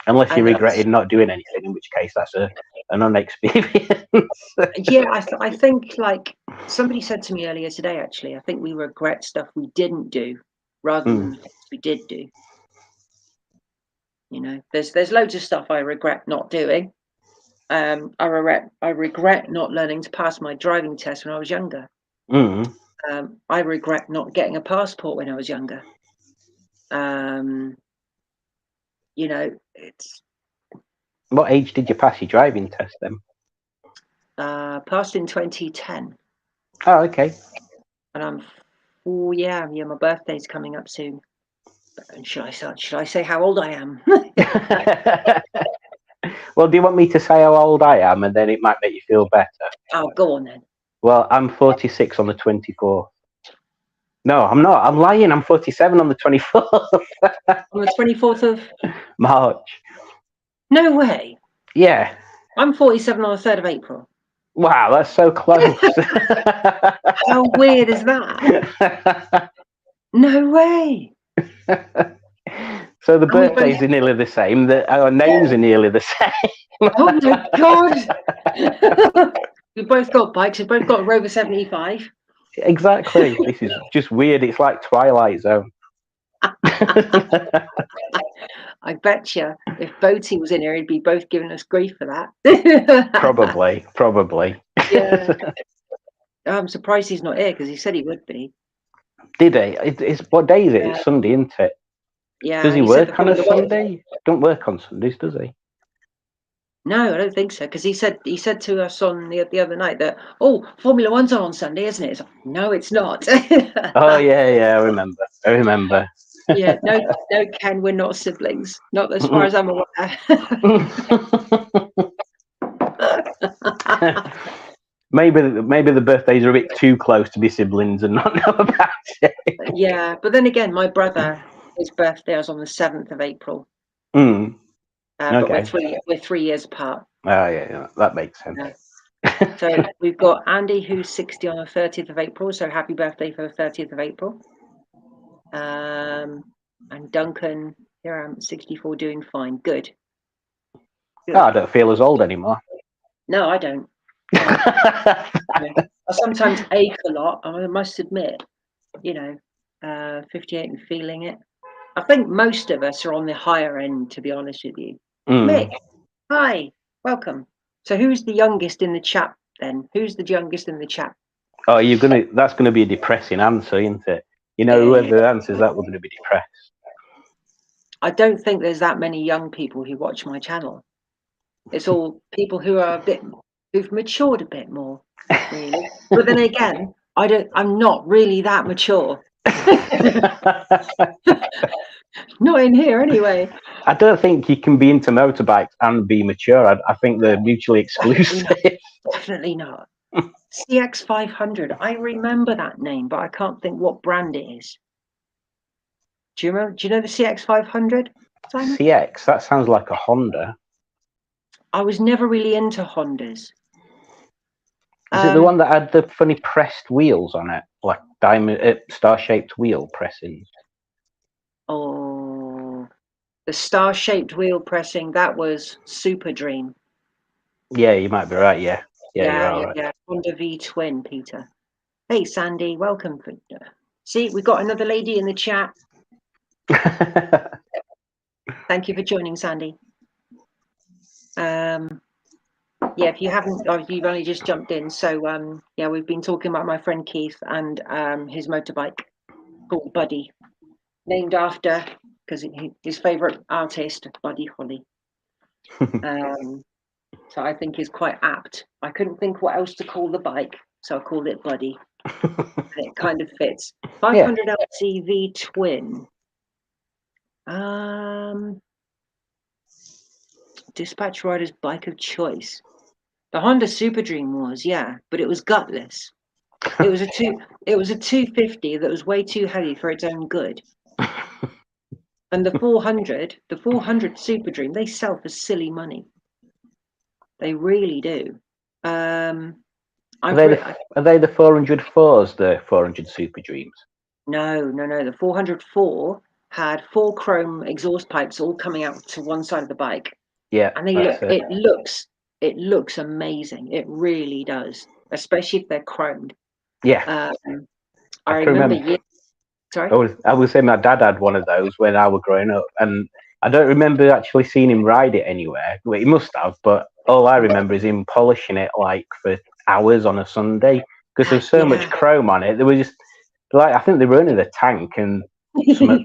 Unless you regretted not doing anything, in which case that's a non-experience. Yeah, I think, like somebody said to me earlier today, actually, I think we regret stuff we didn't do rather than things we did do. There's loads of stuff I regret not doing. I regret not learning to pass my driving test when I was younger. I regret not getting a passport when I was younger. It's. What age did you pass your driving test then? Passed in 2010. Oh, okay. And yeah, my birthday's coming up soon. And should I say how old I am? Well, do you want me to say how old I am, and then it might make you feel better? Oh, go on then. Well, I'm 46 on the 24th. No, I'm not. I'm lying. I'm 47 on the 24th. On the 24th of March. No way. Yeah. I'm 47 on the 3rd of April. Wow, that's so close. How weird is that? No way. So the birthdays are nearly the same. Our names are nearly the same. Oh my God. We both got bikes. We both got a Rover 75. Exactly. This is just weird. It's like Twilight Zone. I bet you if Boaty was in here, he'd be both giving us grief for that. Probably. Yeah. I'm surprised he's not here because he said he would be. Did he? What day is it? It's Sunday, isn't it? Yeah. Does he work on a Sunday? Don't work on Sundays, does he? No, I don't think so. Because he said to us on the other night that, Formula One's on Sunday, isn't it? It's like, no, it's not. Oh yeah, I remember. Yeah, no, Ken, we're not siblings. Not as far as I'm aware. Maybe the birthdays are a bit too close to be siblings and not know about it. Yeah, but then again, my brother, his birthday was on the 7th of April. But we're 3 years apart. Oh yeah, that makes sense. Yeah. So we've got Andy, who's 60 on the 30th of April. So happy birthday for the 30th of April. And Duncan, here I'm 64, doing fine. Good. Oh, I don't feel as old anymore. No, I don't. I sometimes ache a lot, I must admit. 58 and feeling it. I think most of us are on the higher end, to be honest with you. Mick, hi, welcome. So who's the youngest in the chat then? Who's the youngest in the chat? Oh, that's gonna be a depressing answer, isn't it? Whoever answers that, we're gonna be depressed. I don't think there's that many young people who watch my channel. It's all people who've matured a bit more, really. But then again, I'm not really that mature. Not in here anyway. I don't think you can be into motorbikes and be mature. I think they're mutually exclusive. Definitely not. CX500. I remember that name, but I can't think what brand it is. Do you remember? Do you know the CX500? Simon? CX. That sounds like a Honda. I was never really into Hondas. Is it the one that had the funny pressed wheels on it, like diamond, star-shaped wheel pressings? Oh, the star-shaped wheel pressing. That was Super Dream. Yeah, you might be right. Yeah. Right. Honda V Twin, Peter. Hey, Sandy, welcome. See, we've got another lady in the chat. Thank you for joining, Sandy. If you haven't, you've only just jumped in. So, we've been talking about my friend Keith and his motorbike called Buddy, named after, because his favourite artist, Buddy Holly. So I think is quite apt. I couldn't think what else to call the bike, so I called it Buddy. And it kind of fits. 500 LCV twin. Dispatch rider's bike of choice. The Honda Super Dream was, yeah, but it was gutless. It was a 250 that was way too heavy for its own good. And the 400 Super Dream, they sell for silly money. They really do. Are they the 404s, the 400 Super Dreams? No. The 404 had 4 chrome exhaust pipes all coming out to one side of the bike. Yeah, and it looks amazing. It really does, especially if they're chromed. Yeah, I remember. Sorry, I was saying my dad had one of those when I was growing up, and I don't remember actually seeing him ride it anywhere. Well, he must have, but all I remember is him polishing it like for hours on a Sunday because there was so much chrome on it. They were just like, I think they were only the tank and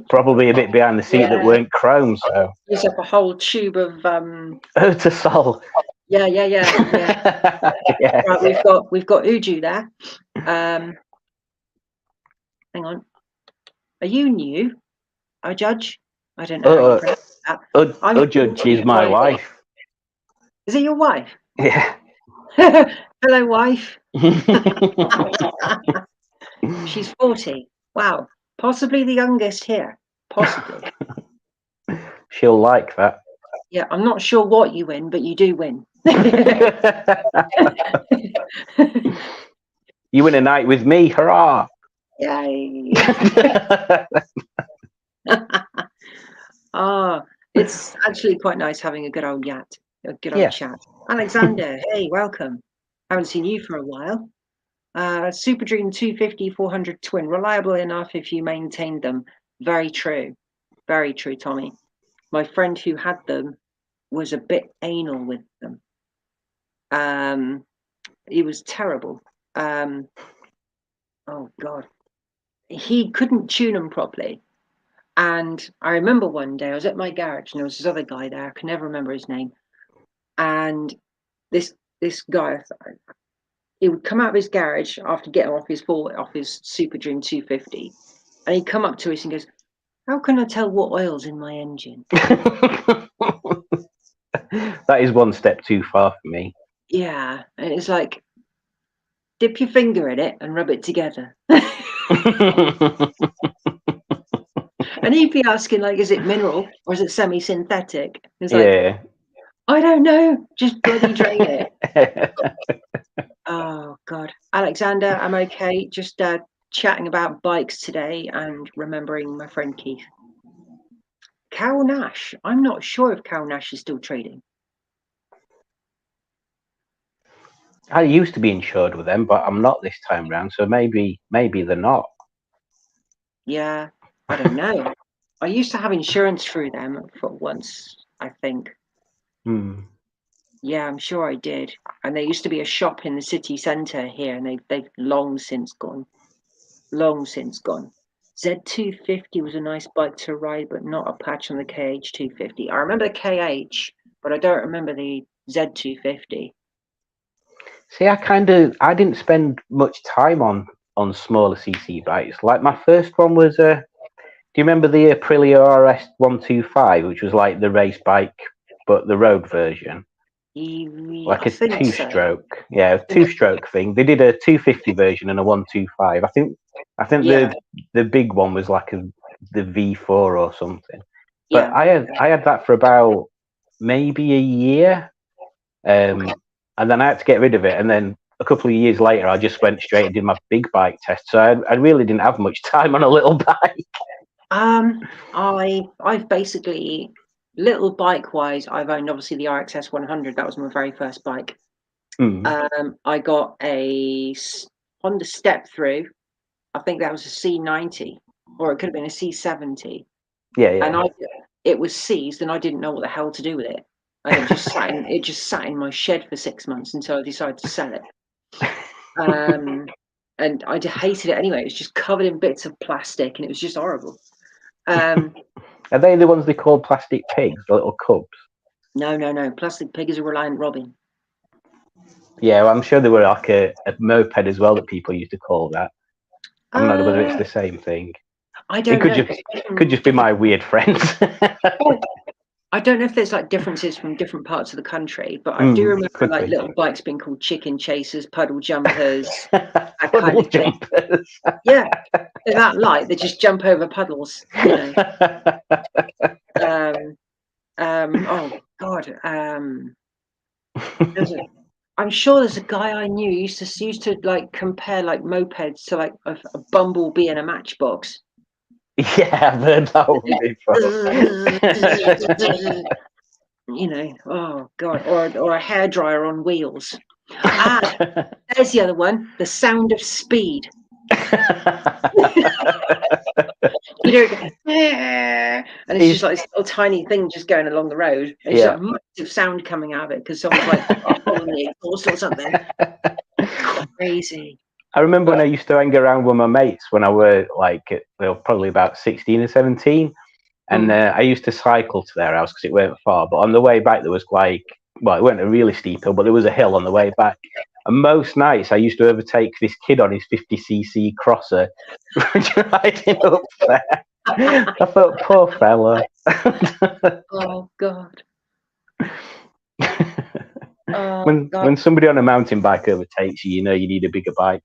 probably a bit behind the seat that weren't chrome. So use up a whole tube of to Sol. Yeah. Right, we've got Uju there. Hang on. Are you new? I judge. I don't know. Judge is my wife. Is it your wife? Yeah. Hello, wife. She's 40. Wow. Possibly the youngest here. Possibly. She'll like that. Yeah, I'm not sure what you win, but you do win. You win a night with me. Hurrah! Yay. It's actually quite nice having a good old chat. Alexander, hey, welcome. Haven't seen you for a while. Super Dream 250 400 twin, reliable enough if you maintained them. Very true, Tommy. My friend who had them was a bit anal with them. He was terrible. Oh God, he couldn't tune them properly. And I remember one day I was at my garage and there was this other guy there. I can never remember his name. And this guy, he would come out of his garage after getting off his Super Dream 250, and he'd come up to us and goes, "How can I tell what oil's in my engine?" That is one step too far for me. Yeah, and it's like, dip your finger in it and rub it together. And he'd be asking, like, is it mineral or is it semi-synthetic? It's like, I don't know, just bloody drain it. Oh God, Alexander, I'm okay. Just chatting about bikes today and remembering my friend Keith. Cal Nash. I'm not sure if Cal Nash is still trading. I used to be insured with them, but I'm not this time round. So maybe they're not. Yeah, I don't know. I used to have insurance through them for once, I think. Yeah, I'm sure I did. And there used to be a shop in the city centre here, and they've long since gone. Z250 was a nice bike to ride, but not a patch on the KH250. I remember the KH, but I don't remember the Z250. See, I didn't spend much time on smaller CC bikes. Like my first one was do you remember the Aprilia RS 125, which was like the race bike, but the road version? Like a two-stroke, two-stroke thing. They did a 250 version and a 125. I think the big one was like the V4 or something. But I had that for about maybe a year, and then I had to get rid of it. And then a couple of years later, I just went straight and did my big bike test. So I really didn't have much time on a little bike. I've basically, little bike wise, I've owned obviously the RXS 100. That was my very first bike. I got a Honda Step Through. I think that was a C90, or it could have been a C70. Yeah. And it was seized, and I didn't know what the hell to do with it. And it just sat in my shed for 6 months until I decided to sell it. And I hated it anyway. It was just covered in bits of plastic, and it was just horrible. Are they the ones they call plastic pigs, the little cubs? No. Plastic pig is a reliant robin. Yeah, well, I'm sure there were like a moped as well that people used to call that. I'm not sure whether it's the same thing. I It don't know. could just be my weird friends. I don't know if there's like differences from different parts of the country, but I do remember like little bikes being called chicken chasers, puddle jumpers, that kind of thing. Yeah, they're that light. They just jump over puddles, you know. Oh God. I'm sure there's a guy I knew used to like compare like mopeds to like a bumblebee and a matchbox. Yeah, I've heard that one before. You know, oh God, or a hairdryer on wheels. There's the other one, the sound of speed. You know, and it's just like this little tiny thing just going along the road. And it's like a massive sound coming out of it because someone's like holding the exhaust or something. Crazy. I remember when I used to hang around with my mates when I were like, probably about 16 or 17. And I used to cycle to their house because it weren't far. But on the way back, there was like, well, it wasn't a really steep hill, but there was a hill on the way back. And most nights, I used to overtake this kid on his 50cc crosser riding up there. I thought, poor fella. Oh, God. When somebody on a mountain bike overtakes you, you know you need a bigger bike.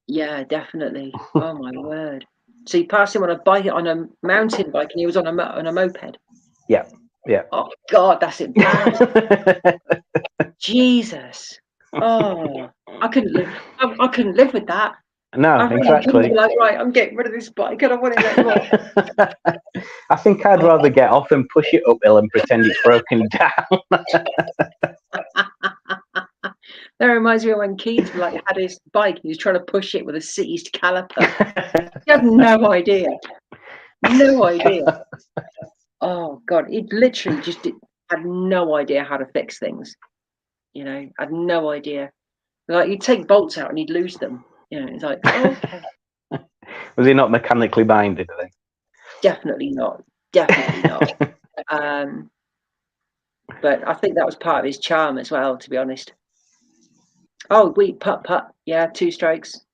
Yeah, definitely. Oh, my word. So you passed him on a mountain bike, and he was on a moped. Yeah. Oh God, that's embarrassing. Jesus. Oh, I couldn't live. I couldn't live with that. No, exactly. Be like, right, I'm getting rid of this bike. I don't want it anymore. I think I'd rather get off and push it uphill and pretend it's broken down. That reminds me of when Keith had his bike and he was trying to push it with a seized caliper. He had no idea. No idea. Oh God, he literally just had no idea how to fix things. You know, had no idea. Like you'd take bolts out and he'd lose them. You know, it's like, okay. Was he not mechanically minded then? Definitely not. Definitely not. But I think that was part of his charm as well, to be honest. Oh, putt. Yeah, 2 strokes.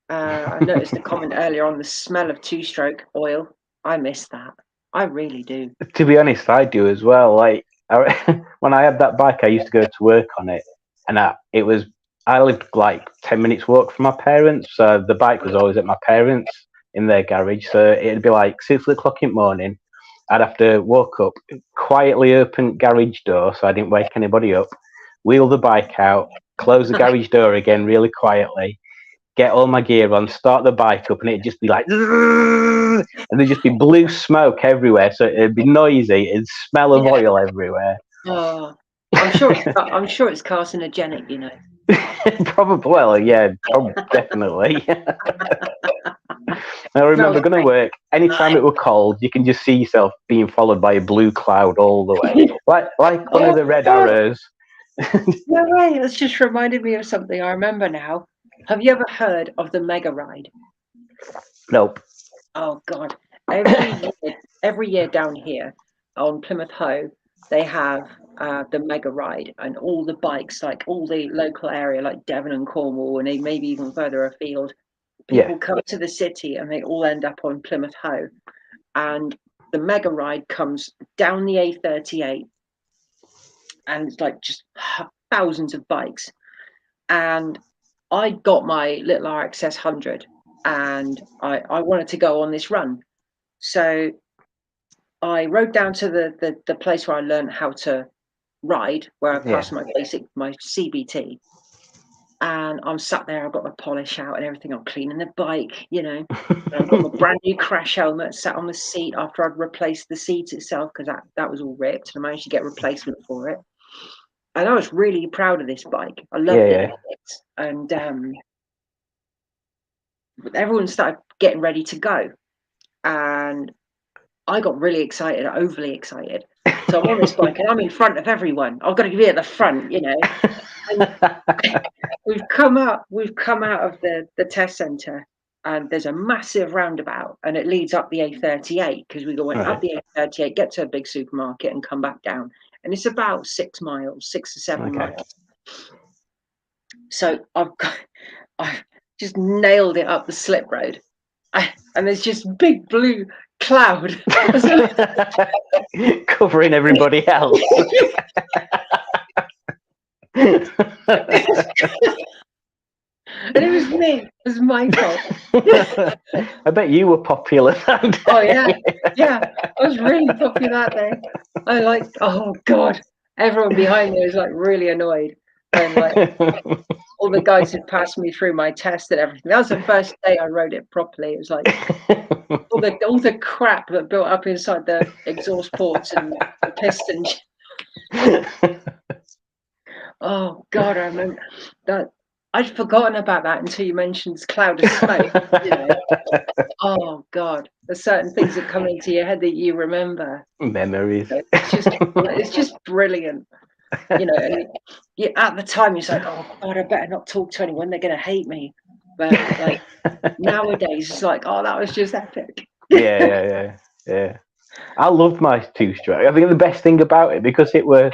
I noticed a comment earlier on the smell of 2-stroke oil. I miss that. I really do. To be honest, I do as well. Like when I had that bike, I used to go to work on it, and I lived like 10 minutes walk from my parents, so the bike was always at my parents in their garage. So it'd be like 6 o'clock in the morning. I'd have to walk up, quietly open garage door so I didn't wake anybody up, wheel the bike out, close the garage door again really quietly, get all my gear on, start the bike up, and it'd just be like, and there'd just be blue smoke everywhere. So it'd be noisy, it'd smell of oil everywhere. Oh, I'm sure it's carcinogenic, you know. Probably, well, yeah, definitely. I remember going to work. Anytime it were cold, you can just see yourself being followed by a blue cloud all the way, like one of the red arrows. No way! That's just reminded me of something I remember now. Have you ever heard of the Mega Ride? Nope. Oh God! Every year down here on Plymouth Hoe, they have the Mega Ride, and all the bikes, like all the local area, like Devon and Cornwall, and maybe even further afield. People come to the city and they all end up on Plymouth Hoe. And the Mega Ride comes down the A38 and it's like just thousands of bikes. And I got my little RXS 100 and I wanted to go on this run. So I rode down to the place where I learned how to ride, where I passed my CBT. And I'm sat there, I've got my polish out and everything. I'm cleaning the bike, you know. I've got my brand new crash helmet sat on the seat after I'd replaced the seat itself because that was all ripped. And I managed to get a replacement for it. And I was really proud of this bike. I loved it. And everyone started getting ready to go. And I got really excited, overly excited. So I'm on this bike and I'm in front of everyone. I've got to be at the front, you know. We've come out of the test centre and there's a massive roundabout and it leads up the A38 because we went up the A38, get to a big supermarket and come back down. and it's about 6 miles, 6 or 7 Okay. miles. So I've just nailed it up the slip road, and there's just big blue cloud covering everybody else. And it was me. It was my fault. I bet you were popular that day. Oh yeah. I was really popular that day. Oh God, everyone behind me was like really annoyed, and like all the guys had passed me through my test and everything. That was the first day I rode it properly. It was like all the crap that built up inside the exhaust ports and the pistons. Oh God, I remember that. I'd forgotten about that until you mentioned cloud of smoke. You know? Oh God, there's certain things that come into your head that you remember. Memories. It's just brilliant. You know, and at the time you're like, oh God, I better not talk to anyone. They're going to hate me. But like nowadays, it's like, oh, that was just epic. Yeah. I loved my two-stroke. I think the best thing about it, because it was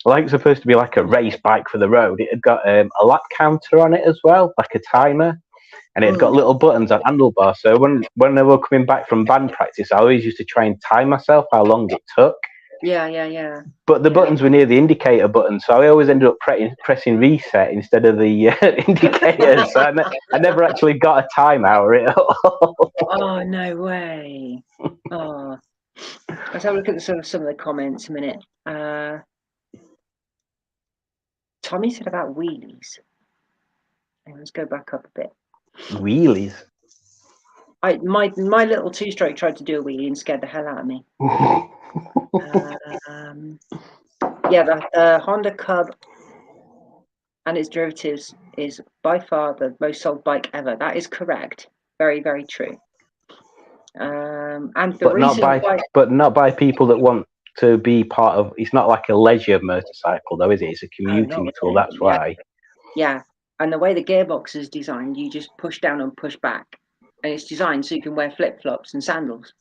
like supposed to be like a race bike for the road, it had got a lap counter on it as well, like a timer, and it had got little buttons on handlebars. So when I were coming back from band practice, I always used to try and time myself how long it took. Yeah. But the buttons were near the indicator button, so I always ended up pressing reset instead of the indicators. So I never actually got a time hour at all. Oh, no way. Oh. Let's have a look at some of the comments a minute. Tommy said about wheelies. Let's go back up a bit. Wheelies? My little two-stroke tried to do a wheelie and scared the hell out of me. The Honda Cub and its derivatives is by far the most sold bike ever. That is correct. Very, very true. And the but not by people that want to be part of. It's not like a leisure motorcycle, though, is it? It's a commuting tool. That's why. Yeah, and the way the gearbox is designed, you just push down and push back, and it's designed so you can wear flip flops and sandals.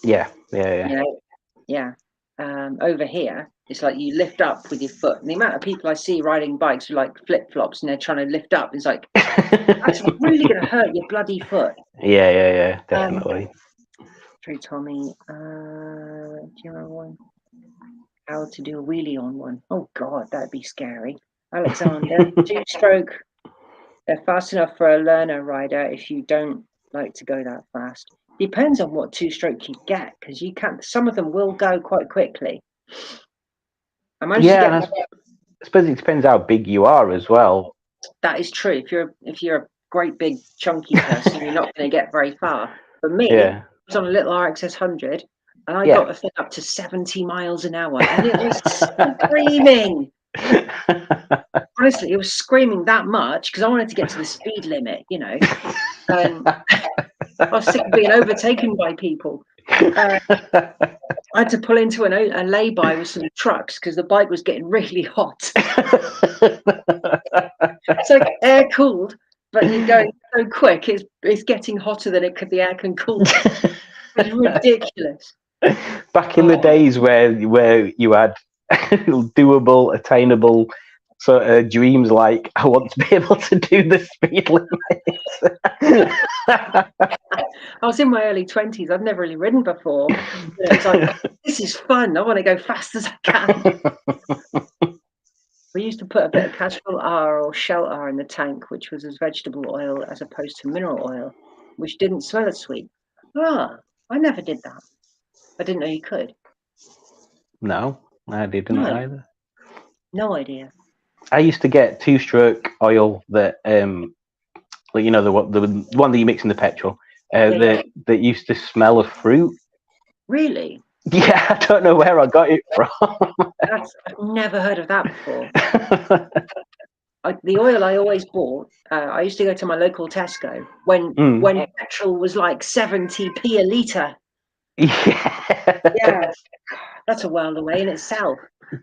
Yeah. You know, yeah. Over here, it's like you lift up with your foot. And the amount of people I see riding bikes with like flip flops and they're trying to lift up, it's like that's really going to hurt your bloody foot. Yeah, definitely. True, Tommy. Do you remember one? How to do a wheelie on one? Oh God, that'd be scary. Alexander, two-stroke. They're fast enough for a learner rider if you don't like to go that fast. Depends on what two-stroke you get, because you can't. Some of them will go quite quickly. I suppose it depends how big you are as well. That is true. If you're a great big chunky person, you're not going to get very far. For me, I was on a little RXS 100, and I got the thing up to 70 miles an hour, and it was screaming. Honestly, it was screaming that much because I wanted to get to the speed limit, you know. And I was sick of being overtaken by people. I had to pull into a lay-by with some trucks because the bike was getting really hot. It's like air cooled, but you're going so quick, it's getting hotter than the air can cool. It's ridiculous. Back in the days where you had doable, attainable sort of dreams, like I want to be able to do the speed limits. I was in my early 20s. I've never really ridden before. It's like, this is fun. I want to go fast as I can. We used to put a bit of Castrol R or Shell R in the tank, which was as vegetable oil as opposed to mineral oil, which didn't smell as sweet. I never did that. I didn't know you could. No, I didn't either. No idea. I used to get two-stroke oil that, you know, the one that you mix in the petrol, that used to smell of fruit. Really? Yeah, I don't know where I got it from. I've never heard of that before. The oil I always bought, I used to go to my local Tesco when petrol was like 70p a litre. Yeah, that's a world away in itself.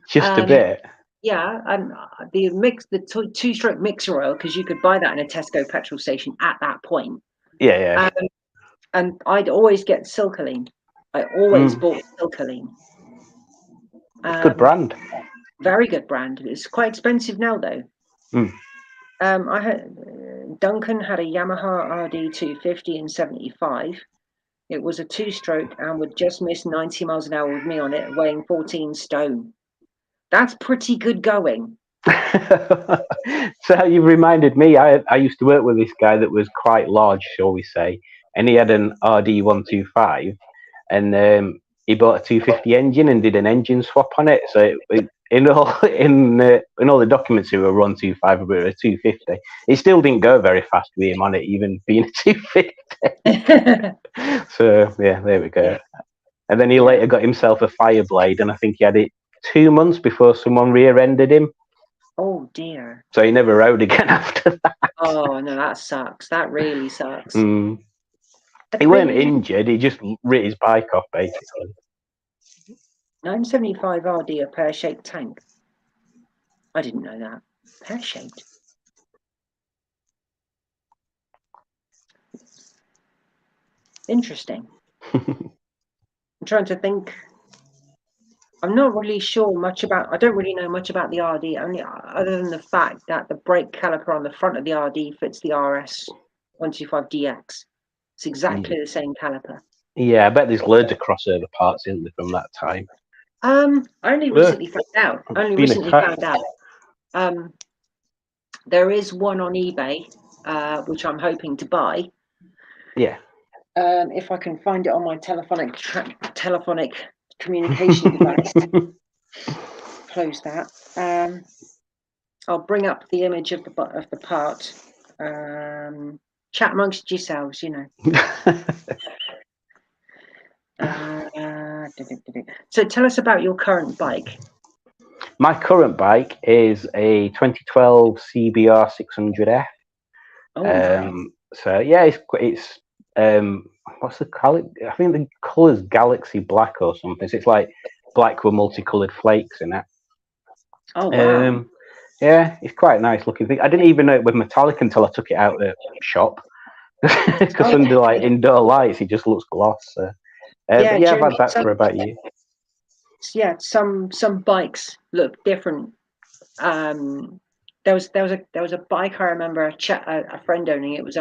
Just a bit. Yeah, and the two-stroke mixer oil, because you could buy that in a Tesco petrol station at that point. Yeah. And I'd always get Silcoline. I always bought Silcoline. Good brand. Very good brand. It's quite expensive now, though. I had Duncan had a Yamaha RD 250 in 75. It was a 2-stroke and would just miss 90 miles an hour with me on it, weighing 14 stone. That's pretty good going. So you reminded me, I used to work with this guy that was quite large, shall we say, and he had an RD 125, and he bought a 250 engine and did an engine swap on it. So in all the documents, it were 125, but a 250. It still didn't go very fast with him on it, even being a 250. So yeah, there we go. And then he later got himself a Fireblade, and I think he had it 2 months before someone rear-ended him. Oh dear. So he never rode again after that. Oh no, that sucks. That really sucks. He weren't injured, he just writ his bike off, basically. 975 RD, a pear-shaped tank. I didn't know that. Pear-shaped. Interesting. I'm trying to think. I'm not really sure much about. I don't really know much about the RD, only other than the fact that the brake caliper on the front of the RD fits the RS 125DX. It's exactly the same caliper. Yeah, I bet there's loads of crossover parts in there from that time. I only recently found out. There is one on eBay, which I'm hoping to buy. Yeah. If I can find it on my telephonic communication device. Close that. I'll bring up the image of the part. Chat amongst yourselves, you know. So tell us about your current bike. My current bike is a 2012 CBR 600F. So yeah, it's what's the color? I think the color's Galaxy Black or something. So it's like black with multicolored flakes in it. Oh wow! Yeah, it's quite a nice looking thing. I didn't even know it was metallic until I took it out of the shop because under like indoor lights, it just looks gloss. So. But yeah, I've had that for about a year. Yeah, some bikes look different. There was a bike I remember a friend owning. It was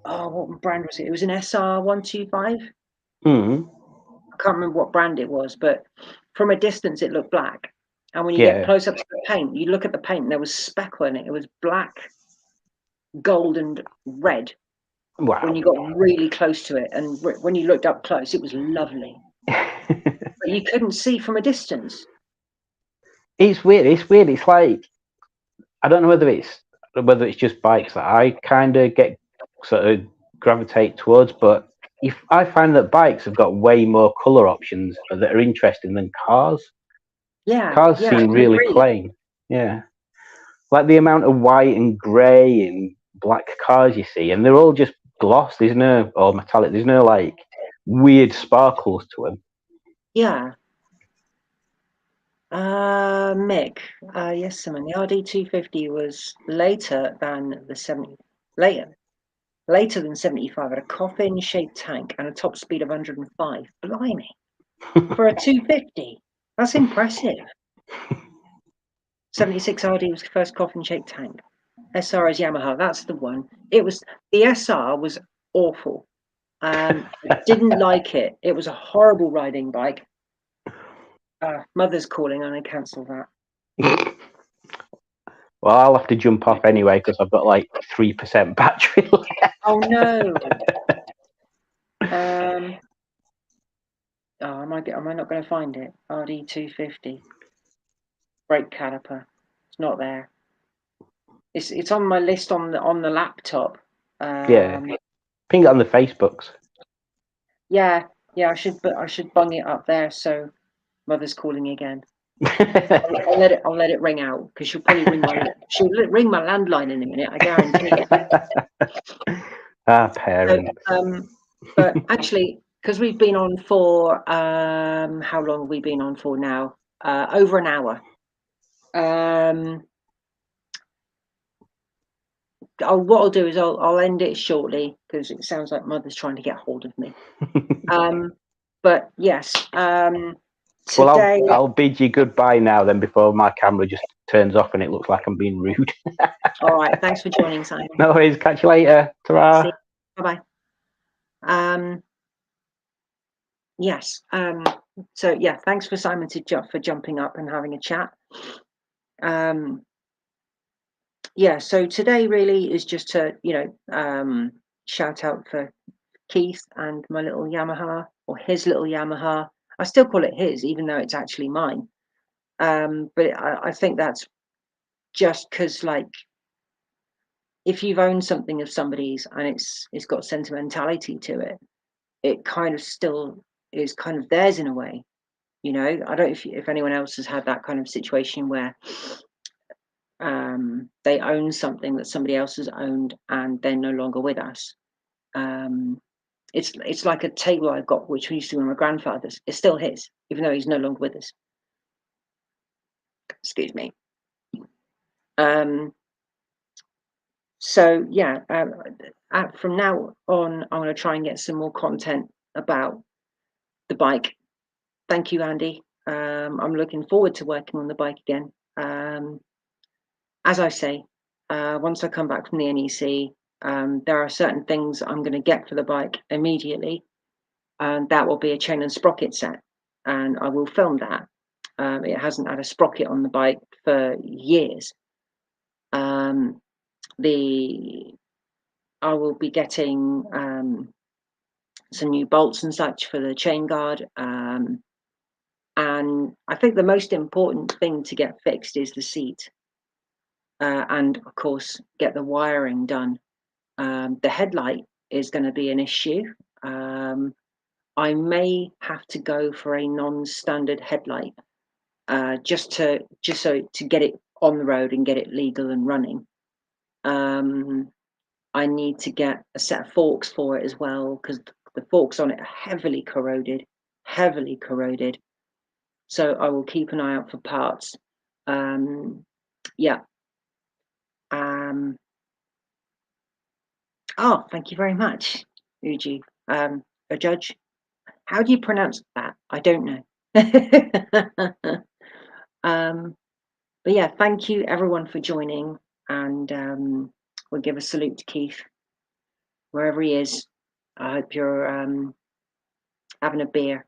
what brand was it? It was an SR 125. I can't remember what brand it was, but from a distance it looked black. And when you get close up to the paint, you look at the paint and there was speckle in it. It was black, gold, and red. Wow. When you got really close to it, and when you looked up close, it was lovely. But you couldn't see from a distance. It's weird. It's like, I don't know whether it's just bikes that I kind of get sort of gravitate towards, but if I find that bikes have got way more color options that are interesting than cars. Yeah, cars seem really plain. Yeah, like the amount of white and grey and black cars you see, and they're all just gloss. There's no or metallic. There's no like weird sparkles to them. Yeah. Mick, yes, Simon. The RD 250 was later than the 70. Later than 75, had a coffin-shaped tank and a top speed of 105. Blimey, for a 250, that's impressive. 76 RD was the first coffin-shaped tank. SR is Yamaha. That's the one. The SR was awful. Didn't like it. It was a horrible riding bike. Mother's calling, and I cancel that. Well, I'll have to jump off anyway because I've got like 3% battery left. Oh no. Am I not going to find it? RD 250. Brake caliper. It's not there. It's on my list on the laptop. Yeah. Ping it on the Facebooks. Yeah. I should bung it up there. So Mother's calling again. I'll let it ring out because she'll probably ring my landline in a minute. I guarantee it. Parents. So, but actually, because we've been on for how long have we been on for now? Over an hour. What I'll do is I'll end it shortly because it sounds like Mother's trying to get hold of me. But yes. today. Well, I'll bid you goodbye now then before my camera just turns off and it looks like I'm being rude. All right. Thanks for joining, Simon. No worries. Catch you later. Ta-ra. See you. Bye-bye. Yes. So yeah, thanks for Simon for jumping up and having a chat. Yeah, so today really is just to, shout out for Keith and my little Yamaha, or his little Yamaha. I still call it his, even though it's actually mine. But I think that's just because, like, if you've owned something of somebody's and it's got sentimentality to it, it kind of still is kind of theirs in a way. I don't know if anyone else has had that kind of situation where they own something that somebody else has owned and they're no longer with us. It's like a table I've got, which we used to do with my grandfather's. It's still his, even though he's no longer with us. Excuse me. So yeah, from now on, I'm going to try and get some more content about the bike. Thank you, Andy. I'm looking forward to working on the bike again. As I say, once I come back from the NEC, there are certain things I'm going to get for the bike immediately, and that will be a chain and sprocket set, and I will film that. It hasn't had a sprocket on the bike for years. I will be getting some new bolts and such for the chain guard, and I think the most important thing to get fixed is the seat, and of course get the wiring done. The headlight is going to be an issue. I may have to go for a non-standard headlight, just so to get it on the road and get it legal and running. I need to get a set of forks for it as well, because the forks on it are heavily corroded. So I will keep an eye out for parts. Yeah. Oh, thank you very much, Uji. A judge. How do you pronounce that? I don't know. But yeah, thank you everyone for joining, and we'll give a salute to Keith wherever he is. I hope you're having a beer.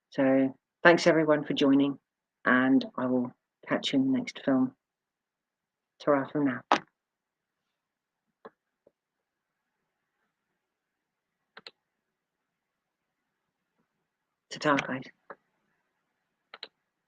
So thanks everyone for joining, and I will catch you in the next film. Ta-ra for now. Ta-ta, guys.